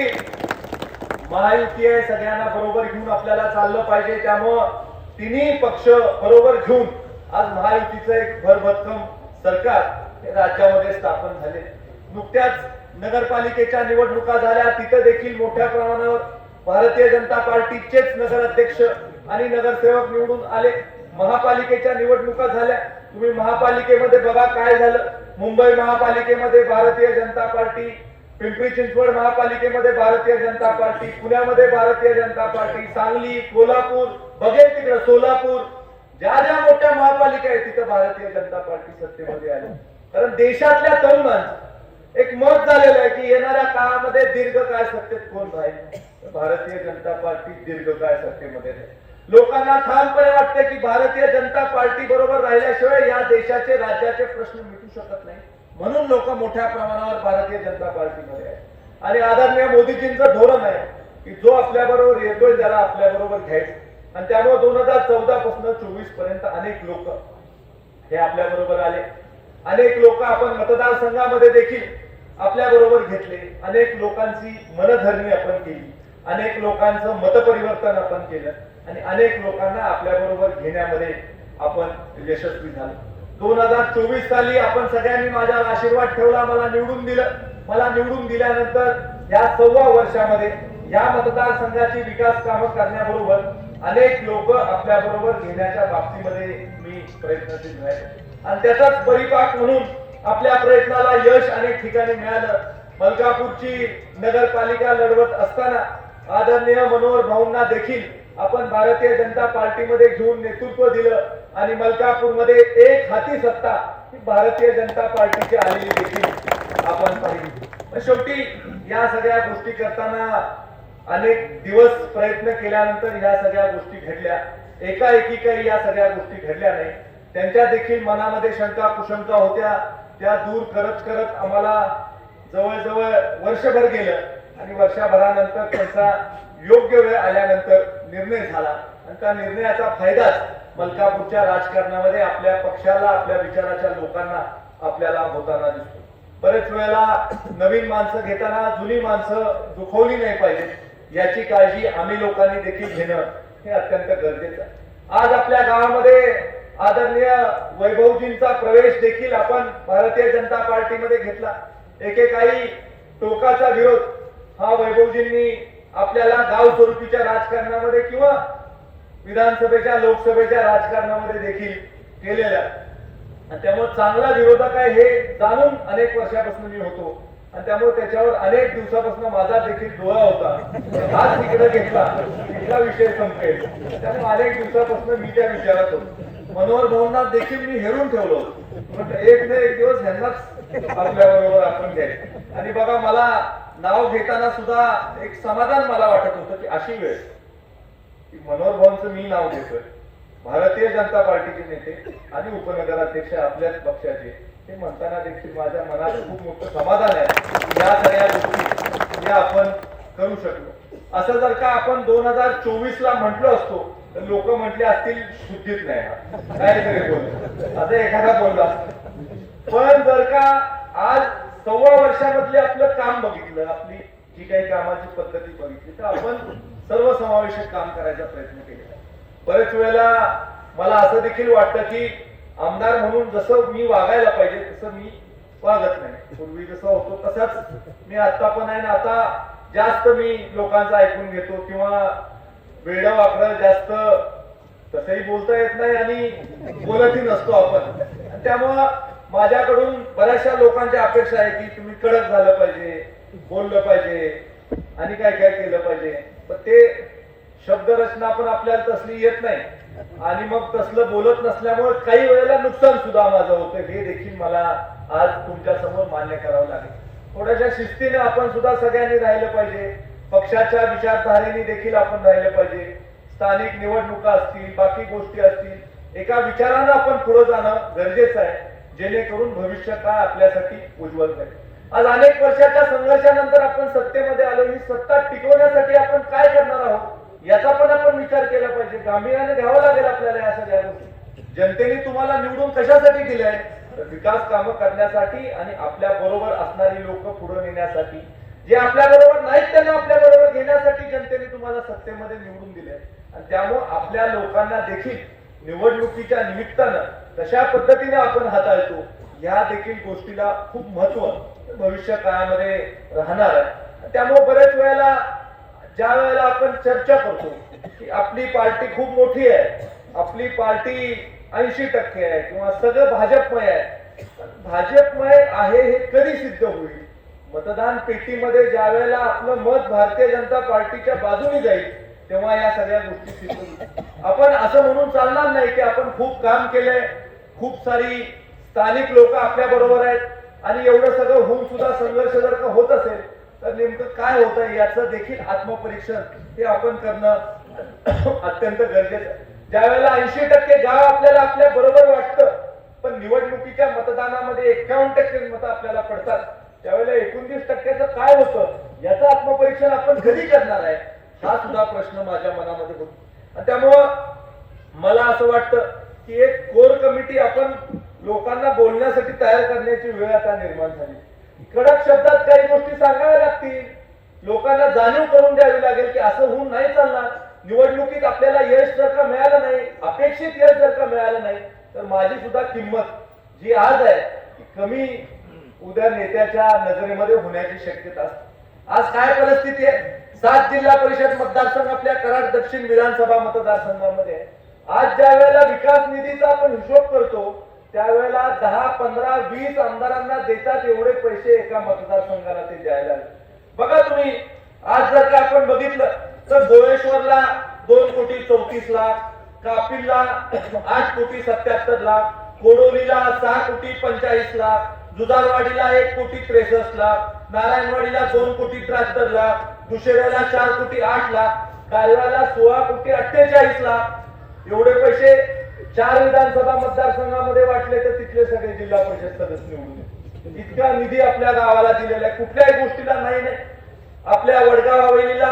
महायुती आहे, सगळ्यांना बरोबर घेऊन आपल्याला चाललं पाहिजे. त्यामुळं तिन्ही पक्ष बरोबर घेऊन आज महायुतीचं एक भरभक्कम सरकार हे राज्यामध्ये स्थापन झाले. नुकत्याच नगरपालिकेच्या निवडणुका झाल्या, तिथं देखील मोठ्या प्रमाणावर भारतीय जनता पार्टीचेच नगराध्यक्ष आणि नगरसेवक निवडून आले. महापालिकेच्या निवडणुका झाल्या, तुम्ही महापालिकेमध्ये बघा काय झालं. मुंबई महापालिकेमध्ये भारतीय जनता पार्टी, पिंपरी चिंचवड महापालिकेमध्ये भारतीय जनता पार्टी, पुण्यामध्ये भारतीय जनता पार्टी, सांगली, कोल्हापूर, बघेल तिकडे सोलापूर, ज्या ज्या मोठ्या महापालिका आहेत तिथं भारतीय जनता पार्टी सत्तेमध्ये आली. कारण देशातल्या तरुणांचं एक मत झालेलं आहे की येणाऱ्या काळामध्ये दीर्घकाळ सत्तेत कोण राहील, भारतीय जनता पार्टी दीर्घकाळ सत्तेमध्ये राहील. लोकांना ठामपणे वाटते की भारतीय जनता पार्टी बरोबर राहिल्याशिवाय या देशाचे राज्याचे प्रश्न मिटू शकत नाही. म्हणून लोक मोठ्या प्रमाणावर भारतीय जनता पार्टीमध्ये आहे. आणि आदरणीय मोदीजींचं धोरण आहे की जो आपल्या बरोबर येतोय त्याला आपल्या बरोबर घ्यायचं. आणि त्यामुळे 2014 पासून 24 पर्यंत अनेक लोक हे आपल्या बरोबर आले. अनेक लोक आपण मतदारसंघामध्ये देखील आपल्या बरोबर घेतले. अनेक लोकांची मनधरणी आपण केली, अनेक लोकांचं मतपरिवर्तन आपण केलं आणि अनेक लोकांना आपल्या बरोबर घेण्यामध्ये आपण यशस्वी झालो. 2024 साली आपण सगळ्यांनी माझ्यावर आशीर्वाद ठेवला, मला निवडून दिलं. मला निवडून दिल्यानंतर या 6 वर्षामध्ये या मतदारसंघाची विकास कामं करण्याबरोबर अनेक लोक आपल्या बरोबर घेण्याच्या बाबतीमध्ये मी प्रयत्नशील राहिले आणि त्याचाच परिपाक म्हणून आपल्या प्रयत्नाला यश अनेक ठिकाणी मिळालं. मलकापूरची नगरपालिका लढवत असताना आदरणीय मनोहर भाऊंना देखील आपण भारतीय जनता पार्टीमध्ये घेऊन नेतृत्व दिलं आणि मलकापूरमध्ये एक हाती सत्ता ही भारतीय जनता पार्टीची आलेली देखील आपण पाहिली. शेवटी या सगळ्या गोष्टी करताना अनेक दिवस प्रयत्न केल्यानंतर या सगळ्या गोष्टी घडल्या. एकाएकी काही या सगळ्या गोष्टी घडल्या नाही. त्यांच्या देखील मनामध्ये शंका कुशंका होत्या, त्या दूर करत करत आम्हाला जवळजवळ वर्षभर गेलं आणि वर्षभरानंतर त्यांचा योग्य वेळ आल्यानंतर निर्णय झाला आणि त्या निर्णयाचा फायदाच मलकापूरच्या राजकारणामध्ये आपल्या पक्षाला, आपल्या विचाराच्या लोकांना आपल्याला होताना दिसतो. बरेच वेळेला नवीन माणसं घेताना जुनी माणसं दुखवली नाही पाहिजेत याची काळजी आम्ही लोकांनी देखील घेणं हे अत्यंत गरजेचं आहे. आज आपल्या गावामध्ये आदरणीय वैभवजींचा प्रवेश देखील आपण भारतीय जनता पार्टीमध्ये घेतला. एकेकाळी टोकाचा विरोध हा वैभवजींनी आपल्याला गाव स्वरूपीच्या राजकारणामध्ये किंवा विधानसभेच्या लोकसभेच्या राजकारणामध्ये देखील केलेला आणि त्यामुळे चांगला विरोधक आहे हे जाणून अनेक वर्षापासून मी होतो आणि त्यामुळे त्याच्यावर अनेक दिवसापासून माझा देखील डोळा होता. हात तिकडे घेतला, तिथला विषय संपेल. त्यामुळे अनेक दिवसापासून मी त्या विचारात होतो. मनोहर भाऊंना देखील मी हेरून ठेवलो होतो. एक ना एक दिवस ह्यांनाच आपल्या बरोबर आपण घ्यायचं आणि बघा मला नाव घेताना सुद्धा एक समाधान मला वाटत होतं की अशी वेळ की मनोहर भाऊंचं मी नाव घेतोय. भारतीय जनता पार्टीचे नेते आणि उपनगराध्यक्ष आपल्याच पक्षाचे हे म्हणताना देखील माझ्या मनात खूप मोठं समाधान आहे. या सगळ्या गोष्टी या आपण करू शकलो. असं जर का आपण 2024 ला म्हटलो असतो तर लोक म्हटले असतील शुद्धीत नाही काहीतरी बोल असं एखादा बोलला. पण जर का आज 6 वर्षामधले आपलं काम बघितलं, आपली जी काही कामाची पद्धती बघितली तर आपण सर्वसमावेशक काम करायचा प्रयत्न केला. बरेच वेळेला मला असं देखील वाटतं की आमदार म्हणून जसं मी वागायला पाहिजे तसं मी वागत नाही. पूर्वी जसं होतो तसाच मी आता पण आहे ना. आता जास्त मी लोकांचं ऐकून घेतो किंवा वेडं वाकडं जास्त तसंही बोलता येत नाही आणि बोलतही नसतो आपण. त्यामुळं माझ्याकडून बऱ्याचशा लोकांच्या अपेक्षा आहे की तुम्ही कडक झालं पाहिजे, बोललं पाहिजे आणि काय काय केलं पाहिजे. पण ते शब्दरचना पण आपल्याला तसली येत नाही आणि मग तसलं बोलत नसल्यामुळे काही वेळेला नुकसान सुद्धा माझं होतं. हे देखील मला आज तुमच्या समोर मान्य करावं लागेल. थोड्याशा शिस्तीने आपण सुद्धा सगळ्यांनी राहिलं पाहिजे. पक्षाच्या विचारधारेने देखील आपण राहिलं पाहिजे. स्थानिक निवडणुका असतील, बाकी गोष्टी असतील, एका विचारानं आपण पुढे जाणं गरजेचं आहे जेणेकरून भविष्य काय आपल्यासाठी उज्ज्वल राहील. आज अनेक वर्षाच्या संघर्षानंतर आपण सत्तेमध्ये आलो. ही सत्ता टिकवण्यासाठी आपण काय करणार आहोत याचा पण आपण विचार केला पाहिजे. गांभीर्याने घ्यावं लागेल आपल्याला या सगळ्या गोष्टी. जनतेने तुम्हाला निवडून कशासाठी दिलंय? विकास कामं करण्यासाठी आणि आपल्या बरोबर असणारी लोक पुढे नेण्यासाठी. जे आपल्या बरोबर नाहीत त्यांना आपल्या बरोबर घेण्यासाठी जनतेने तुम्हाला सत्तेमध्ये निवडून दिले आणि त्यामुळे आपल्या लोकांना देखील निवडणुकीच्या निमित्तानं कशा पद्धतीने आपण हाताळतो या देखील गोष्टीला खूप महत्व भविष्य काळामध्ये राहणार आहे. त्यामुळे बऱ्याच वेळेला ज्या वेळेला आपण चर्चा करतो की आपली पार्टी खूप मोठी आहे, आपली पार्टी 80% आहे किंवा सगळं भाजपमय आहे. भाजपमय आहे हे कधी सिद्ध होईल? मतदान पेटीमध्ये ज्या वेळेला आपलं मत भारतीय जनता पार्टीच्या बाजूने जाईल तेव्हा या सगळ्या गोष्टी सिद्ध होतील. आपण असं म्हणून चालणार नाही की आपण खूप काम केलंय, खूप सारी स्थानिक लोक आपल्या बरोबर आहेत आणि एवढं सगळं होऊन सुद्धा संघर्ष जर का होत असेल तर नेमकं काय होत आहे याचं देखील आत्मपरीक्षण हे आपण करणं अत्यंत गरजेचं आहे. ज्या वेळेला 80% गाव आपल्याला आपल्या बरोबर वाटतं पण निवडणुकीच्या मतदानामध्ये 51% मतं आपल्याला पडतात त्यावेळेला 29% काय होतं याचं आत्मपरीक्षण आपण कधी करणार आहे हा सुद्धा प्रश्न माझ्या मनामध्ये होतो. आणि त्यामुळं मला असं वाटतं की एक कोर कमिटी आपण लोकांना बोलण्यासाठी तयार करण्याची वेळ आता निर्माण झाली. कडक शब्दात काही गोष्टी सांगाव्या लागतील, लोकांना जाणीव करून द्यावी लागेल की असं होऊन नाही चालणार. निवडणुकीत आपल्याला यश जर का मिळालं नाही, अपेक्षित यश जर का मिळालं नाही तर माझी सुद्धा किंमत जी आज आहे ती कमी उद्या नेत्याच्या नजरेमध्ये होण्याची शक्यता असते. आज काय परिस्थिती आहे? 7 जिल्हा परिषद मतदारसंघ आपल्या कराड दक्षिण विधानसभा मतदारसंघामध्ये आहे. आज ज्या वेळेला विकास निधीचा आपण हिशोब करतो त्यावेळेला 10, 15, 20 आमदारांना देतात एवढे पैसे एका मतदारसंघाला ते द्यायला लागले. बघा तुम्ही आज जर का आपण बघितलं तर गोळेश्वरला 2 कोटी 34 लाख, कापिलला 8 कोटी 77 लाख, कोडोलीला 6 कोटी 45 लाख, जुजारवाडीला 1 कोटी 63 लाख, नारायणवाडीला 2 कोटी 73 लाख, दुशेऱ्याला 4 कोटी 8 लाख, कालव्याला 16 कोटी 48 लाख एवढे पैसे 4 विधानसभा मतदारसंघामध्ये वाटले तर तिथले सगळे जिल्हा परिषद सदस्य निवडून येतील. इतका निधी आपल्या गावाला दिलेला आहे. कुठल्याही गोष्टीला नाही. आपल्या वडगाव हवेलीला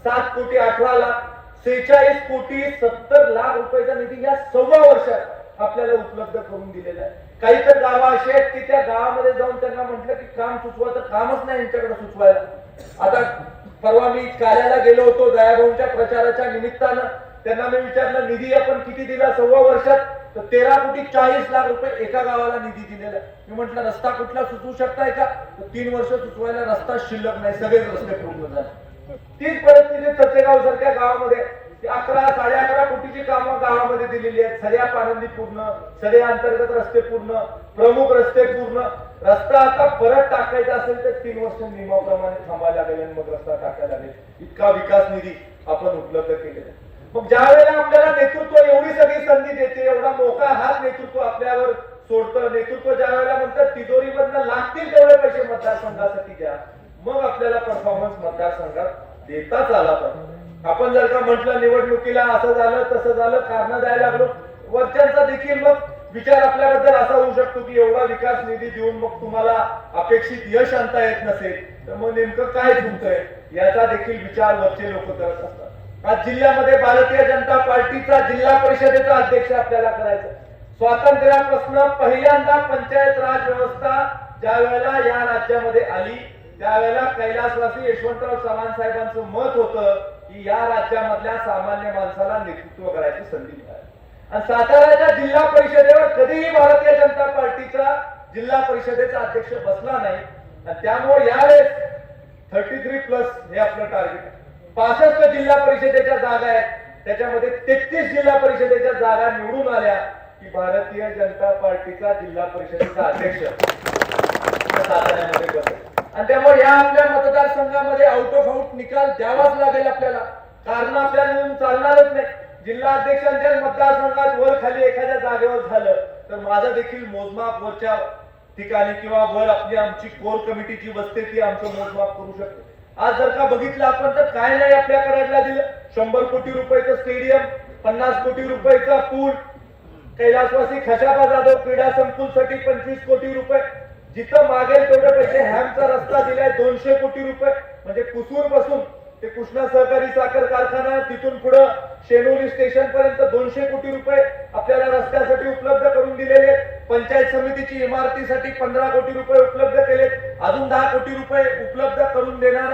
7 कोटी 18 लाख, 46 कोटी 70 लाख रुपयाचा निधी या 6 वर्षात आपल्याला उपलब्ध करून दिलेला आहे. काही तर गावं अशी आहेत की त्या गावामध्ये जाऊन त्यांना म्हटलं की काम सुचवा तर कामच नाही यांच्याकडे सुचवायला. आता परवा मी कार्याला गेलो होतो दयाभाऊंच्या प्रचाराच्या निमित्तानं. त्यांना मी विचारलं निधी आपण किती दिला 6 वर्षात, तर 13 कोटी 40 लाख रुपये एका गावाला निधी दिलेला. मी म्हटलं रस्ता कुठला सुचवू शकताय का? तर 3 वर्ष सुचवायला रस्ता शिल्लक नाही, सगळेच रस्ते पूर्ण झाले. तीच परिस्थिती सत्तेगाव सारख्या गावामध्ये 11, 11.5 कोटीची कामं गावामध्ये दिलेली आहेत. सगळ्या पानंदी पूर्ण, सगळे अंतर्गत रस्ते पूर्ण, प्रमुख रस्ते पूर्ण. रस्ता आता परत टाकायचा असेल तर 3 वर्ष नियमाप्रमाणे थांबायला लागेल आणि मग रस्ता टाकायला लागेल. इतका विकास निधी आपण उपलब्ध केलेला आहे. मग ज्या वेळेला आपल्याला नेतृत्व एवढी सगळी संधी देते, एवढा मोठा हात नेतृत्व आपल्यावर सोडतं, नेतृत्व ज्या वेळेला म्हणतात तिजोरीमधनं लागतील तेवढे पैसे मतदारसंघासाठी द्या, मग आपल्याला परफॉर्मन्स मतदारसंघात देताच आला पाहिजे. आपण जर का म्हटलं निवडणुकीला असं झालं तसं झालं कारण द्यायला लागलो, वरच्यांचा देखील मग विचार आपल्याबद्दल असा होऊ शकतो की एवढा विकास निधी देऊन मग तुम्हाला अपेक्षित यश आणता येत नसेल तर मग नेमकं काय चुकतंय याचा देखील विचार वरचे लोक करत असतात. आज जिल्ह्यामध्ये भारतीय जनता पार्टीचा जिल्हा परिषदेचा अध्यक्ष आपल्याला करायचं. स्वातंत्र्यापासून पहिल्यांदा पंचायत राज व्यवस्था ज्या वेळेला या राज्यामध्ये आली त्यावेळेला कैलासवासी यशवंतराव चव्हाण साहेबांचं मत होतं की या राज्यामधल्या सामान्य माणसाला नेतृत्व करायची संधी मिळाली. आणि साताऱ्याच्या जिल्हा परिषदेवर कधीही भारतीय जनता पार्टीचा जिल्हा परिषदेचा अध्यक्ष बसला नाही. आणि त्यामुळे यावेळेस 33+ हे आपलं टार्गेट आहे. 65 जिल्हा परिषदेच्या जागा आहेत, त्याच्यामध्ये 33 जिल्हा परिषदेच्या जागा निवडून आल्या की भारतीय जनता पार्टीचा जिल्हा परिषदेचा अध्यक्ष साताऱ्यामध्ये बसेल. आणि त्यामुळे या आपल्या मतदारसंघामध्ये आउट ऑफ आउट निकाल द्यावाच लागेल आपल्याला, कारण आपल्याला चालणारच नाही. जिल्हा अध्यक्षांच्या मतदारसंघात वर खाली एखाद्या जागेवर झालं तर माझं देखील मोजमाप वरच्या ठिकाणी किंवा वर आपली आमची कोर कमिटी जी बसते ती आमचं मोजमाप करू शकते. आज जर का बघितलं आपण तर काय नाही आपल्या कराडला दिलं. 100 कोटी रुपयाचं स्टेडियम, 50 कोटी रुपयाचा पूल, कैलासवासी खशाबा जाधव क्रीडा संकुलसाठी 25 कोटी रुपये, जिथं मागेल तेवढे पैसे. हॅमचा रस्ता दिलाय 200 कोटी रुपये, म्हणजे कुसूर पासून ते कृष्णा सहकारी साखर कारखाना तिथून पुढे शेनोली स्टेशन पर्यंत 200 कोटी रुपये आपल्याला रस्त्यासाठी उपलब्ध करून दिलेले. पंचायत समितीची इमारतीसाठी 15 कोटी रुपये उपलब्ध केले, अजून 10 कोटी रुपये उपलब्ध करून देणार.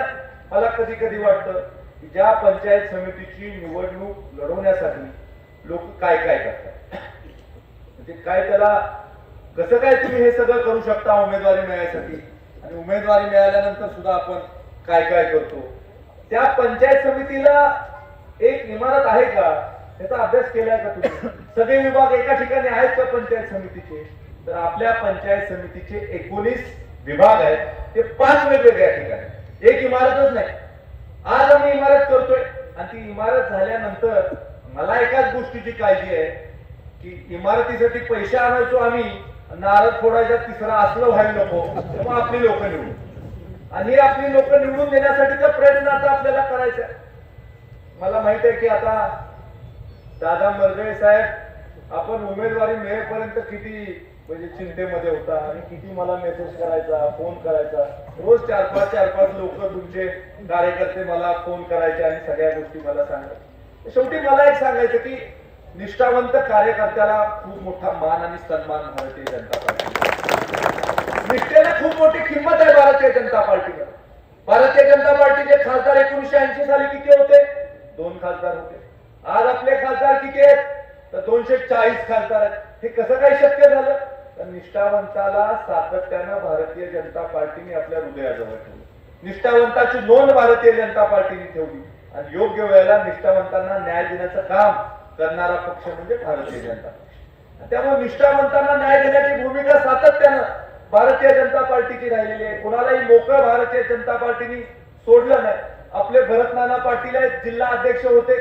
मला कधी कधी वाटतं की ज्या पंचायत समितीची निवडणूक लढवण्यासाठी लोक काय काय करतात, म्हणजे काय त्याला कसं काय तुम्ही हे सगळं करू शकता उमेदवारी मिळायसाठी, आणि उमेदवारी मिळाल्यानंतर सुद्धा आपण काय काय करतो. त्या पंचायत समितीला एक इमारत आहे का याचा अभ्यास केलाय का तुम्ही? सगळे विभाग एका ठिकाणी आहेत का पंचायत समितीचे? तर आपल्या पंचायत समितीचे 19 विभाग आहेत, ते 5 वेगवेगळ्या ठिकाणी, एक इमारतच नाही. आज आम्ही इमारत करतोय आणि ती इमारत झाल्यानंतर मला एकाच गोष्टीची काळजी आहे की इमारतीसाठी पैसे आणायचो आम्ही, नारळ फोडायचा तिसरा असलं व्हायला नको, मग आपली लोक निवडून. आणि आपली लोक निवडून देण्यासाठीचा प्रयत्न आता आपल्याला करायचा आहे. मला माहित आहे की आता दादा मरगळे साहेब आपण उमेदवारी मिळेपर्यंत किती म्हणजे चिंतेमध्ये होता आणि किती मला मेसेज करायचा, फोन करायचा. रोज 4-5 लोक तुमचे कार्यकर्ते मला फोन करायचे आणि सगळ्या गोष्टी मला सांगायच्या. शेवटी मला एक सांगायचं की निष्ठावंत कार्यकर्त्याला खूप मोठा मान आणि सन्मान भारतीय जनता पार्टी, निष्ठेला खूप मोठी किंमत आहे भारतीय जनता पार्टीला. भारतीय जनता पार्टीचे खासदार 1980 साली किती होते? 2 खासदार होते. आज आपले खासदार किती आहेत? तर 240 खासदार आहेत. हे कसं काय शक्य झालं? तर निष्ठावंताला सातत्यानं भारतीय जनता पार्टीने आपल्या हृदयाजवळ ठेवलं. निष्ठावंताची नोंद भारतीय जनता पार्टीने ठेवली आणि योग्य वेळेला निष्ठावंतांना न्याय देण्याचं काम करणारा पक्ष म्हणजे भारतीय जनता पक्ष. त्यामुळे निष्ठावंतांना न्याय देण्याची भूमिका सातत्यानं भारतीय जनता पार्टीची राहिलेली आहे. कोणालाही मोकळं भारतीय जनता पार्टीने सोडलं नाही. आपले भरत नाना पाटील आहेत, जिल्हा अध्यक्ष होते,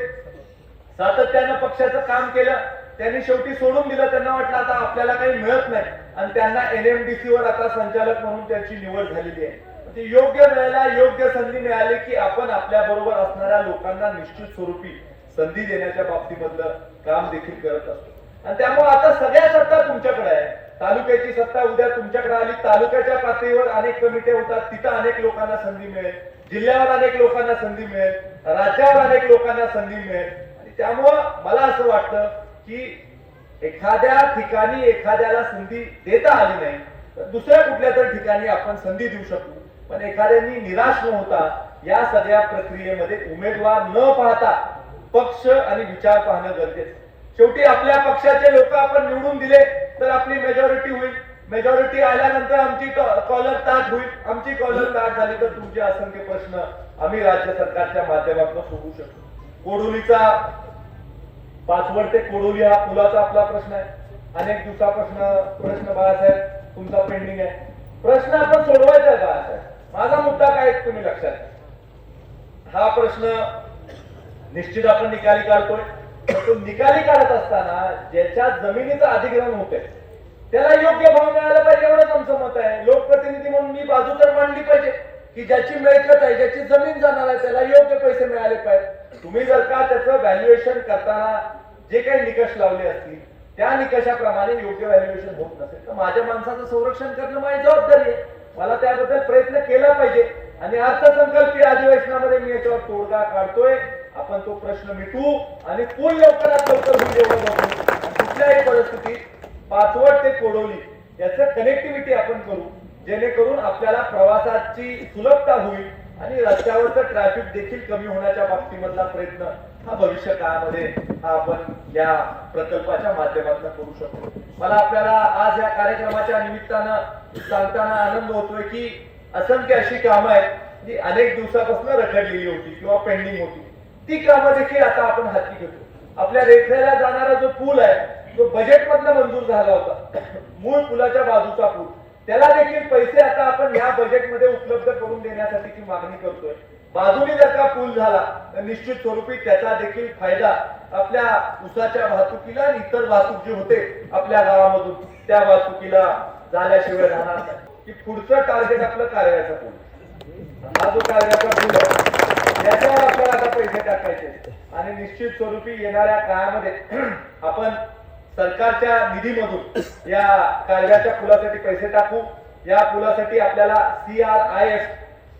सातत्यानं पक्षाचं काम केलं. त्यांनी शेवटी सोडून दिलं. त्यांना वाटलं आता आपल्याला काही मिळत नाही आणि त्यांना NMDC वर आता संचालक म्हणून त्यांची निवड झालेली आहे. ती योग्य वेळेला योग्य संधी मिळाली की आपण आपल्या बरोबर असणाऱ्या लोकांना निश्चित स्वरूपी संधी देण्याच्या बाबतीमधलं काम देखील करत असतो. आणि त्यामुळे आता सगळ्या सत्ता तुमच्याकडे आहे. तालुक्याची सत्ता उद्या तुमच्याकडे आली. तालुक्याच्या पातळीवर अनेक कमिट्या होतात, तिथं अनेक लोकांना संधी मिळेल. जिल्ह्यावर अनेक लोकांना संधी मिळेल. राज्यावर अनेक लोकांना संधी मिळेल. आणि त्यामुळं मला असं वाटतं की एखाद्या ठिकाणी एखाद्याला संधी देता आली नाही तर दुसऱ्या कुठल्या तर ठिकाणी आपण संधी देऊ शकतो. पण एखाद्यानी निराश न होता या सगळ्या प्रक्रियेमध्ये उमेदवार न पाहता पक्ष आणि विचार पाहणं गरजेचं. शेवटी आपल्या पक्षाचे लोक आपण निवडून दिले तर आपली मेजॉरिटी होईल. मेजॉरिटी आल्यानंतर आमची कॉलर ताट होईल. आमची कॉलर ताट झाली तर तुमचे असंख्य प्रश्न आम्ही राज्य सरकारच्या माध्यमातून सोडवू शकतो. कोडोलीचा पाचवड ते कोडोली हा पुलाचा आपला प्रश्न आहे. अनेक प्रश्न बाळासाहेब तुमचा पेंडिंग आहे. प्रश्न आपण सोडवायचा आहे बाळासाहेब. माझा मुद्दा काय तुम्ही लक्षात घ्या. हा प्रश्न निश्चित आपण निकाली काढतोय. तो निकाली काढत असताना ज्याच्या जमिनीचं अधिग्रहण होतंय त्याला योग्य भाव मिळाला पाहिजे एवढंच आमचं मत आहे. लोकप्रतिनिधी म्हणून मी बाजू तर मांडली पाहिजे की ज्याची मिळकत आहे, ज्याची जमीन जाणार आहे त्याला योग्य पैसे मिळाले पाहिजे. तुम्ही जर का त्याचं व्हॅल्युएशन करताना जे काही निकष लावले असतील त्या निकषाप्रमाणे योग्य व्हॅल्युएशन होत नसेल तर माझ्या माणसाचं संरक्षण करणं माझी जबाबदारी आहे. मला त्याबद्दल प्रयत्न केला पाहिजे आणि अर्थसंकल्पीय अधिवेशनामध्ये मी याच्यावर तोडगा काढतोय. आपण तो प्रश्न मिटवू आणि पूल लवकरात लवकर होईल एवढं बघू. कुठल्याही परिस्थितीत पाचवड ते कोडोली याचं कनेक्टिव्हिटी आपण करू जेणेकरून आपल्याला प्रवासाची सुलभता होईल आणि रस्त्यावरचं ट्रॅफिक देखील कमी होण्याच्या बाबतीमधला प्रयत्न हा भविष्य काळामध्ये आपण या प्रकल्पाच्या माध्यमातून करू शकतो. मला आपल्याला आज या कार्यक्रमाच्या निमित्तानं सांगताना आनंद होतोय की असंख्य अशी कामं आहेत जी अनेक दिवसापासून रखडलेली होती किंवा पेंडिंग होती. ती कामं देखील आता आपण हाती घेतो. आपल्या रेखऱ्याला जाणारा जो पूल आहे तो बजेटमधला मंजूर झाला होता. मूळ पुलाच्या बाजूचा पूल त्याला देखील पैसे आता आपण या बजेटमध्ये उपलब्ध करून देण्यासाठीची मागणी करतोय. बाजूने जर का पूल झाला तर निश्चित स्वरूपी त्याचा देखील फायदा आपल्या उसाच्या वाहतुकीला आणि इतर वाहतूक जे होते आपल्या गावामधून त्या वाहतुकीला झाल्याशिवाय राहणार नाही. की पुढचं टार्गेट आपलं कार्याचा पूल. हा जो कार्याचा पूल आहे त्याच्यावर आपल्याला आता पैसे टाकायचे आणि निश्चित स्वरूपी येणाऱ्या काळामध्ये आपण सरकारच्या निधीमधून या कालव्याच्या पुलासाठी पैसे टाकू. या पुलासाठी आपल्याला CRIF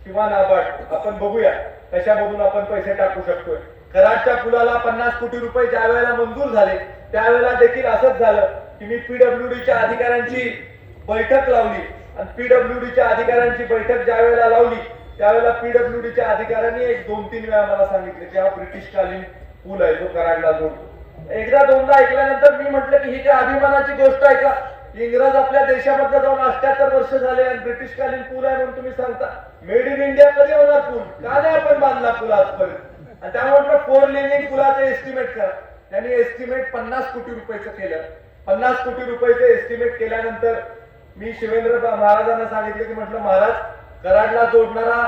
किंवा नाबार्ड आपण बघूया कशामधून आपण पैसे टाकू शकतोय. कराडच्या पुलाला 50 कोटी रुपये ज्या वेळेला मंजूर झाले त्यावेळेला देखील असंच झालं की मी PWDच्या अधिकाऱ्यांची बैठक लावली आणि PWDच्या अधिकाऱ्यांची बैठक ज्या वेळेला लावली त्यावेळेला PWDच्या अधिकाऱ्यांनी 1-2-3 वेळा मला सांगितले की हा ब्रिटिशकालीन पूल आहे जो कराडला जोडतो. एकदा दोनदा ऐकल्यानंतर मी म्हटलं की ही काय अभिमानाची गोष्ट आहे का? इंग्रज आपल्या देशामध्ये जाऊन 78 वर्ष झाले आणि ब्रिटिशकालीन पूल आहे म्हणून तुम्ही सांगता. मेड इन इंडिया कधी होणार पूल? का नाही आपण बांधला पूल आजपर्यंत? आणि त्यामुळे म्हटलं 4 लेनिंग पुलाचं एस्टिमेट करा. त्यांनी एस्टिमेट 50 कोटी रुपयाचं केलं. 50 कोटी रुपयाचं एस्टिमेट केल्यानंतर मी शिवेंद्र महाराजांना सांगितलं की म्हटलं महाराज कराडला जोडणारा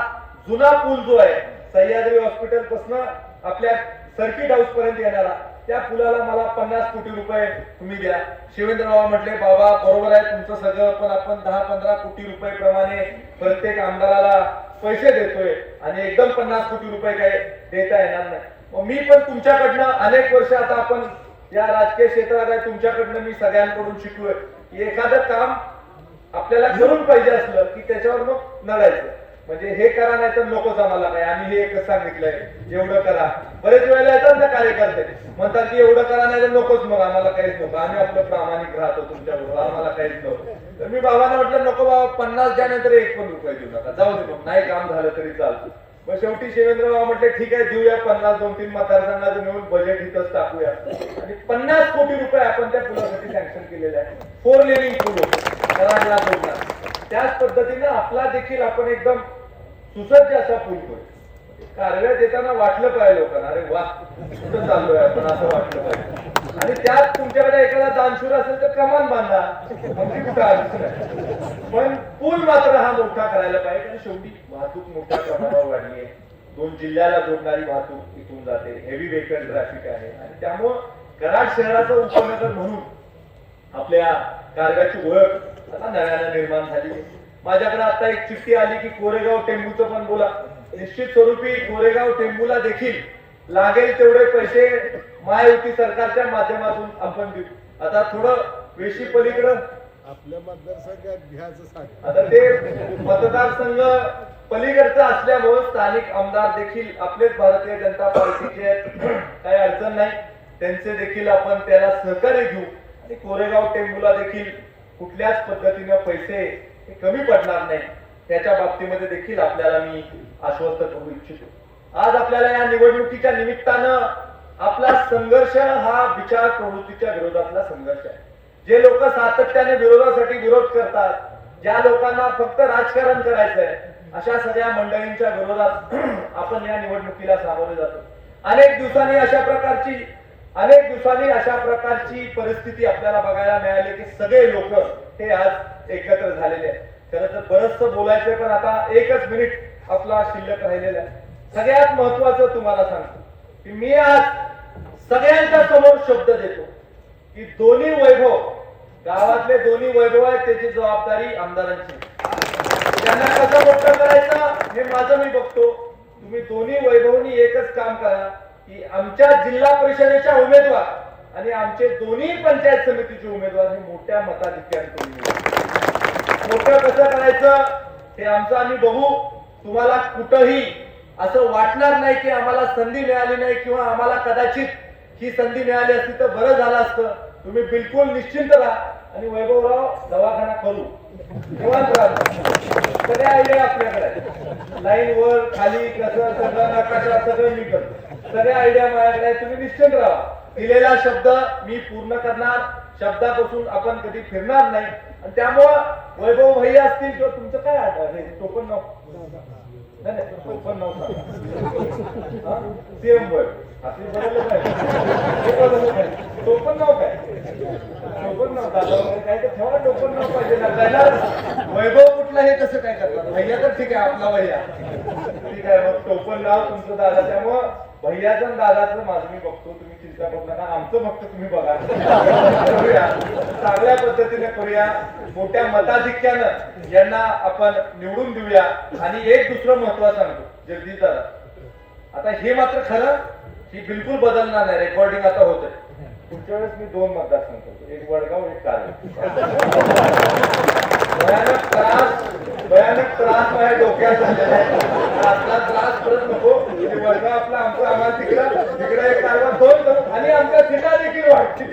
जुना पूल जो आहे सह्याद्री हॉस्पिटल पासून आपल्या सर्किट हाऊस पर्यंत येणारा त्या पुलाला मला 50 कोटी रुपये तुम्ही द्या. शिवेंद्र बाबा म्हटले बाबा बरोबर आहे तुमचं सगळं पण आपण 10-15 कोटी रुपये प्रमाणे प्रत्येक आमदाराला पैसे देतोय आणि एकदम 50 कोटी रुपये काय देता येणार नाही. मग मी पण तुमच्याकडनं अनेक वर्ष आता आपण या राजकीय क्षेत्रात आहे तुमच्याकडनं मी सगळ्यांकडून शिकलोय की एखादं काम आपल्याला करून पाहिजे असलं की त्याच्यावर मग नळायचं. म्हणजे हे करा नाही तर नकोच आम्हाला काय आम्ही हे एकच सांगितलंय एवढं करा. बरेच वेळेला येतात ना कार्यकर्ते म्हणतात की एवढं करा नाही तर नकोच मग आम्हाला काहीच नको आम्ही आपलं प्रामाणिक राहतो तुमच्याबरोबर आम्हाला काहीच नको. तर मी बाबांना म्हटलं नको बाबा 50 द्या नाही तर 1 पण रुपये देऊ नका जाऊ दे मग नाही काम झालं तरी चालतं. मग शेवटी शिवेंद्रराव म्हटले ठीक आहे देऊया 50-2-3 मतदारसंघाचं मिळून बजेट इथंच टाकूया आणि 50 कोटी रुपये आपण त्या पुलासाठी सँक्शन केलेले आहे. 4 लेनिंग पूल कराडला जोडणार. त्याच पद्धतीनं आपला देखील आपण एकदम सुसज्ज असा पूल करू. कारव्यात येताना वाटलं पाहिजे लोकांना अरे वा कुठं चाललोय आपण असं वाटलं पाहिजे. आणि त्यात तुमच्याकडे एखादा दानशूर असेल तर कमान बांधा आमची कुठं अडचण आहे. पण पूल मात्र हा मोठा करायला पाहिजे आणि शेवटी वाहतूक मोठ्या प्रमाणावर वाढली आहे. 2 जिल्ह्याला जोडणारी वाहतूक इथून जाते. हेवी व्हेकल ट्रॅफिक आहे आणि त्यामुळं कराड शहराचं उपनगर म्हणून आपल्या कारव्याची ओळख आता नव्यानं निर्माण झाली. माझ्याकडे आता एक चिठ्ठी आली की कोरेगाव टेंबूचं पण बोला. निश्चित स्वरूपी कोरेगाव टेंबूला देखील लागेल तेवढे पैसे महायुती सरकारच्या माध्यमातून आपण देऊ. आता थोडं वेशी पलीकडं आपल्या मतदारसंघात घ्यायचं सांग. आता ते मतदारसंघ पलीकडचं असल्यामुळे स्थानिक आमदार देखील आपलेच भारतीय जनता पार्टीचे आहेत. काही अडचण नाही. त्यांचे देखील आपण त्याला सहकार्य घेऊ आणि कोरेगाव टेंबूला देखील कुठल्याच पद्धतीने पैसे कमी पडणार नाही त्याच्या बाबतीमध्ये देखील आपल्याला मी आश्वस्त करू इच्छितो. आज आपल्याला या निवडणुकीच्या निमित्तानं आपला संघर्ष हा विचार प्रवृत्तीच्या विरोधातला संघर्ष आहे. जे लोक सातत्याने विरोधासाठी विरोध करतात, ज्या लोकांना फक्त राजकारण करायचं आहे, अशा सगळ्या मंडळींच्या विरोधात आपण या निवडणुकीला सामोरे जातो. अनेक दिवसांनी अशा प्रकारची परिस्थिती आपल्याला बघायला मिळाली की सगळे लोक हे आज एकत्र झालेले आहेत. खरं तर बरंचसं बोलायचंय पण आता 1च मिनिट आपला शिल्लक राहिलेला आहे. सगळ्यात महत्वाचं तुम्हाला सांगतो की मी आज सगळ्यांच्या समोर शब्द देतो की दोन्ही वैभव गावातले दोन्ही वैभव आहेत त्याची जबाबदारी आमदारांची. त्यांना कसं मोठं करायचं हे माझं मी बघतो. तुम्ही दोन्ही वैभवनी एकच काम करा की आमच्या जिल्हा परिषदेच्या उमेदवार आणि आमचे दोन्ही पंचायत समितीचे उमेदवार हे मोठ्या मताधिक्याने तुम्ही निवडा. मोठं कसं करायचं हे आमचं आम्ही बघू. तुम्हाला कुठंही असं वाटणार नाही की आम्हाला संधी मिळाली नाही किंवा आम्हाला कदाचित ही संधी मिळाली असती तर बरं झालं असतं. तुम्ही बिलकुल निश्चिंत राहा आणि वैभवराव दवाखाना करू निवांत राहा. सगळ्या आयडिया आपल्याकडे लाईन वर खाली कसं सगळं नकाशा सगळं मी करतो. सगळ्या आयडिया माझ्याकडे आहे. तुम्ही निश्चिंत राहा. दिलेला शब्द मी पूर्ण करणार. शब्दापासून आपण कधी फिरणार नाही आणि त्यामुळं वैभव भाई असतील किंवा तुमचं काय आहे टोपण नाव नाही टोपण नाव सीएम वर आपली बदललं काय टोपण नाव काय टोपण नाव दादा वगैरे काय तर ठेवा. टोपण नाव पाहिजे ना त्याला. वैभव कुठला हे कसं काय करतात भैया तर ठीक आहे आपला भैया ठीक आहे. मग टोपण नाव तुमचं दादा. त्यामुळं भैयाचं आणि दादाचं माझं मी बघतो. तुम्ही चिंता करू नका. आमचं फक्त तुम्ही बघा. करूया चांगल्या पद्धतीने करूया. मोठ्या मताधिक्यानं यांना आपण निवडून देऊया. आणि एक दुसरं महत्वाचं सांगतो जगदीश दादा, आता हे मात्र खरं ही बिलकुल बदलणार नाही. रेकॉर्डिंग आता होत आहे. पुढच्या वेळेस मी 2 मतदारसंघ करतो. एक वडगाव एक कारवार. भयानक त्रास माझ्या डोक्यात झालेला आहे. आपला त्रास परत नको. वडगाव आपला आमचं आम्हाला तिकडे एक कारवार 2 करू आणि आमच्या सीटा देखील वाढतील.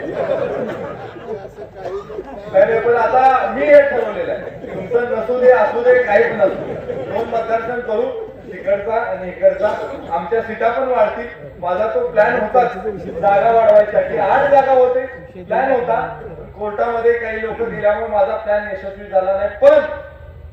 पण आता मी हे ठरवलेलं आहे तुमचं नसू दे असू दे काही पण असू दे 2 मतदारसंघ करू. तिकडचा आणि इकडचा. आमच्या सीटा पण वाढतील. माझा तो प्लॅन होता जागा वाढवायसाठी. 8 जागा होते प्लॅन होता. कोर्टामध्ये काही लोक दिल्यामुळे माझा प्लॅन यशस्वी झाला नाही. पण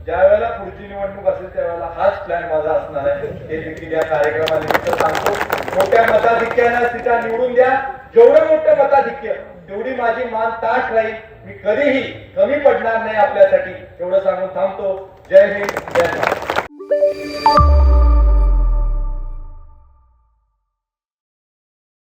ज्या वेळेला पुढची निवडणूक असेल त्यावेळेला हाच प्लॅन माझा असणार आहे. हे देखील या कार्यक्रमानिमित्त सांगतो. मोठ्या मताधिक्यानं सीटा निवडून द्या. जेवढं मोठं मताधिक्य तेवढी माझी मान ताठ राहील. मी कधीही कमी पडणार नाही आपल्यासाठी. एवढं सांगून थांबतो. जय हिंद जय महाराष्ट्र.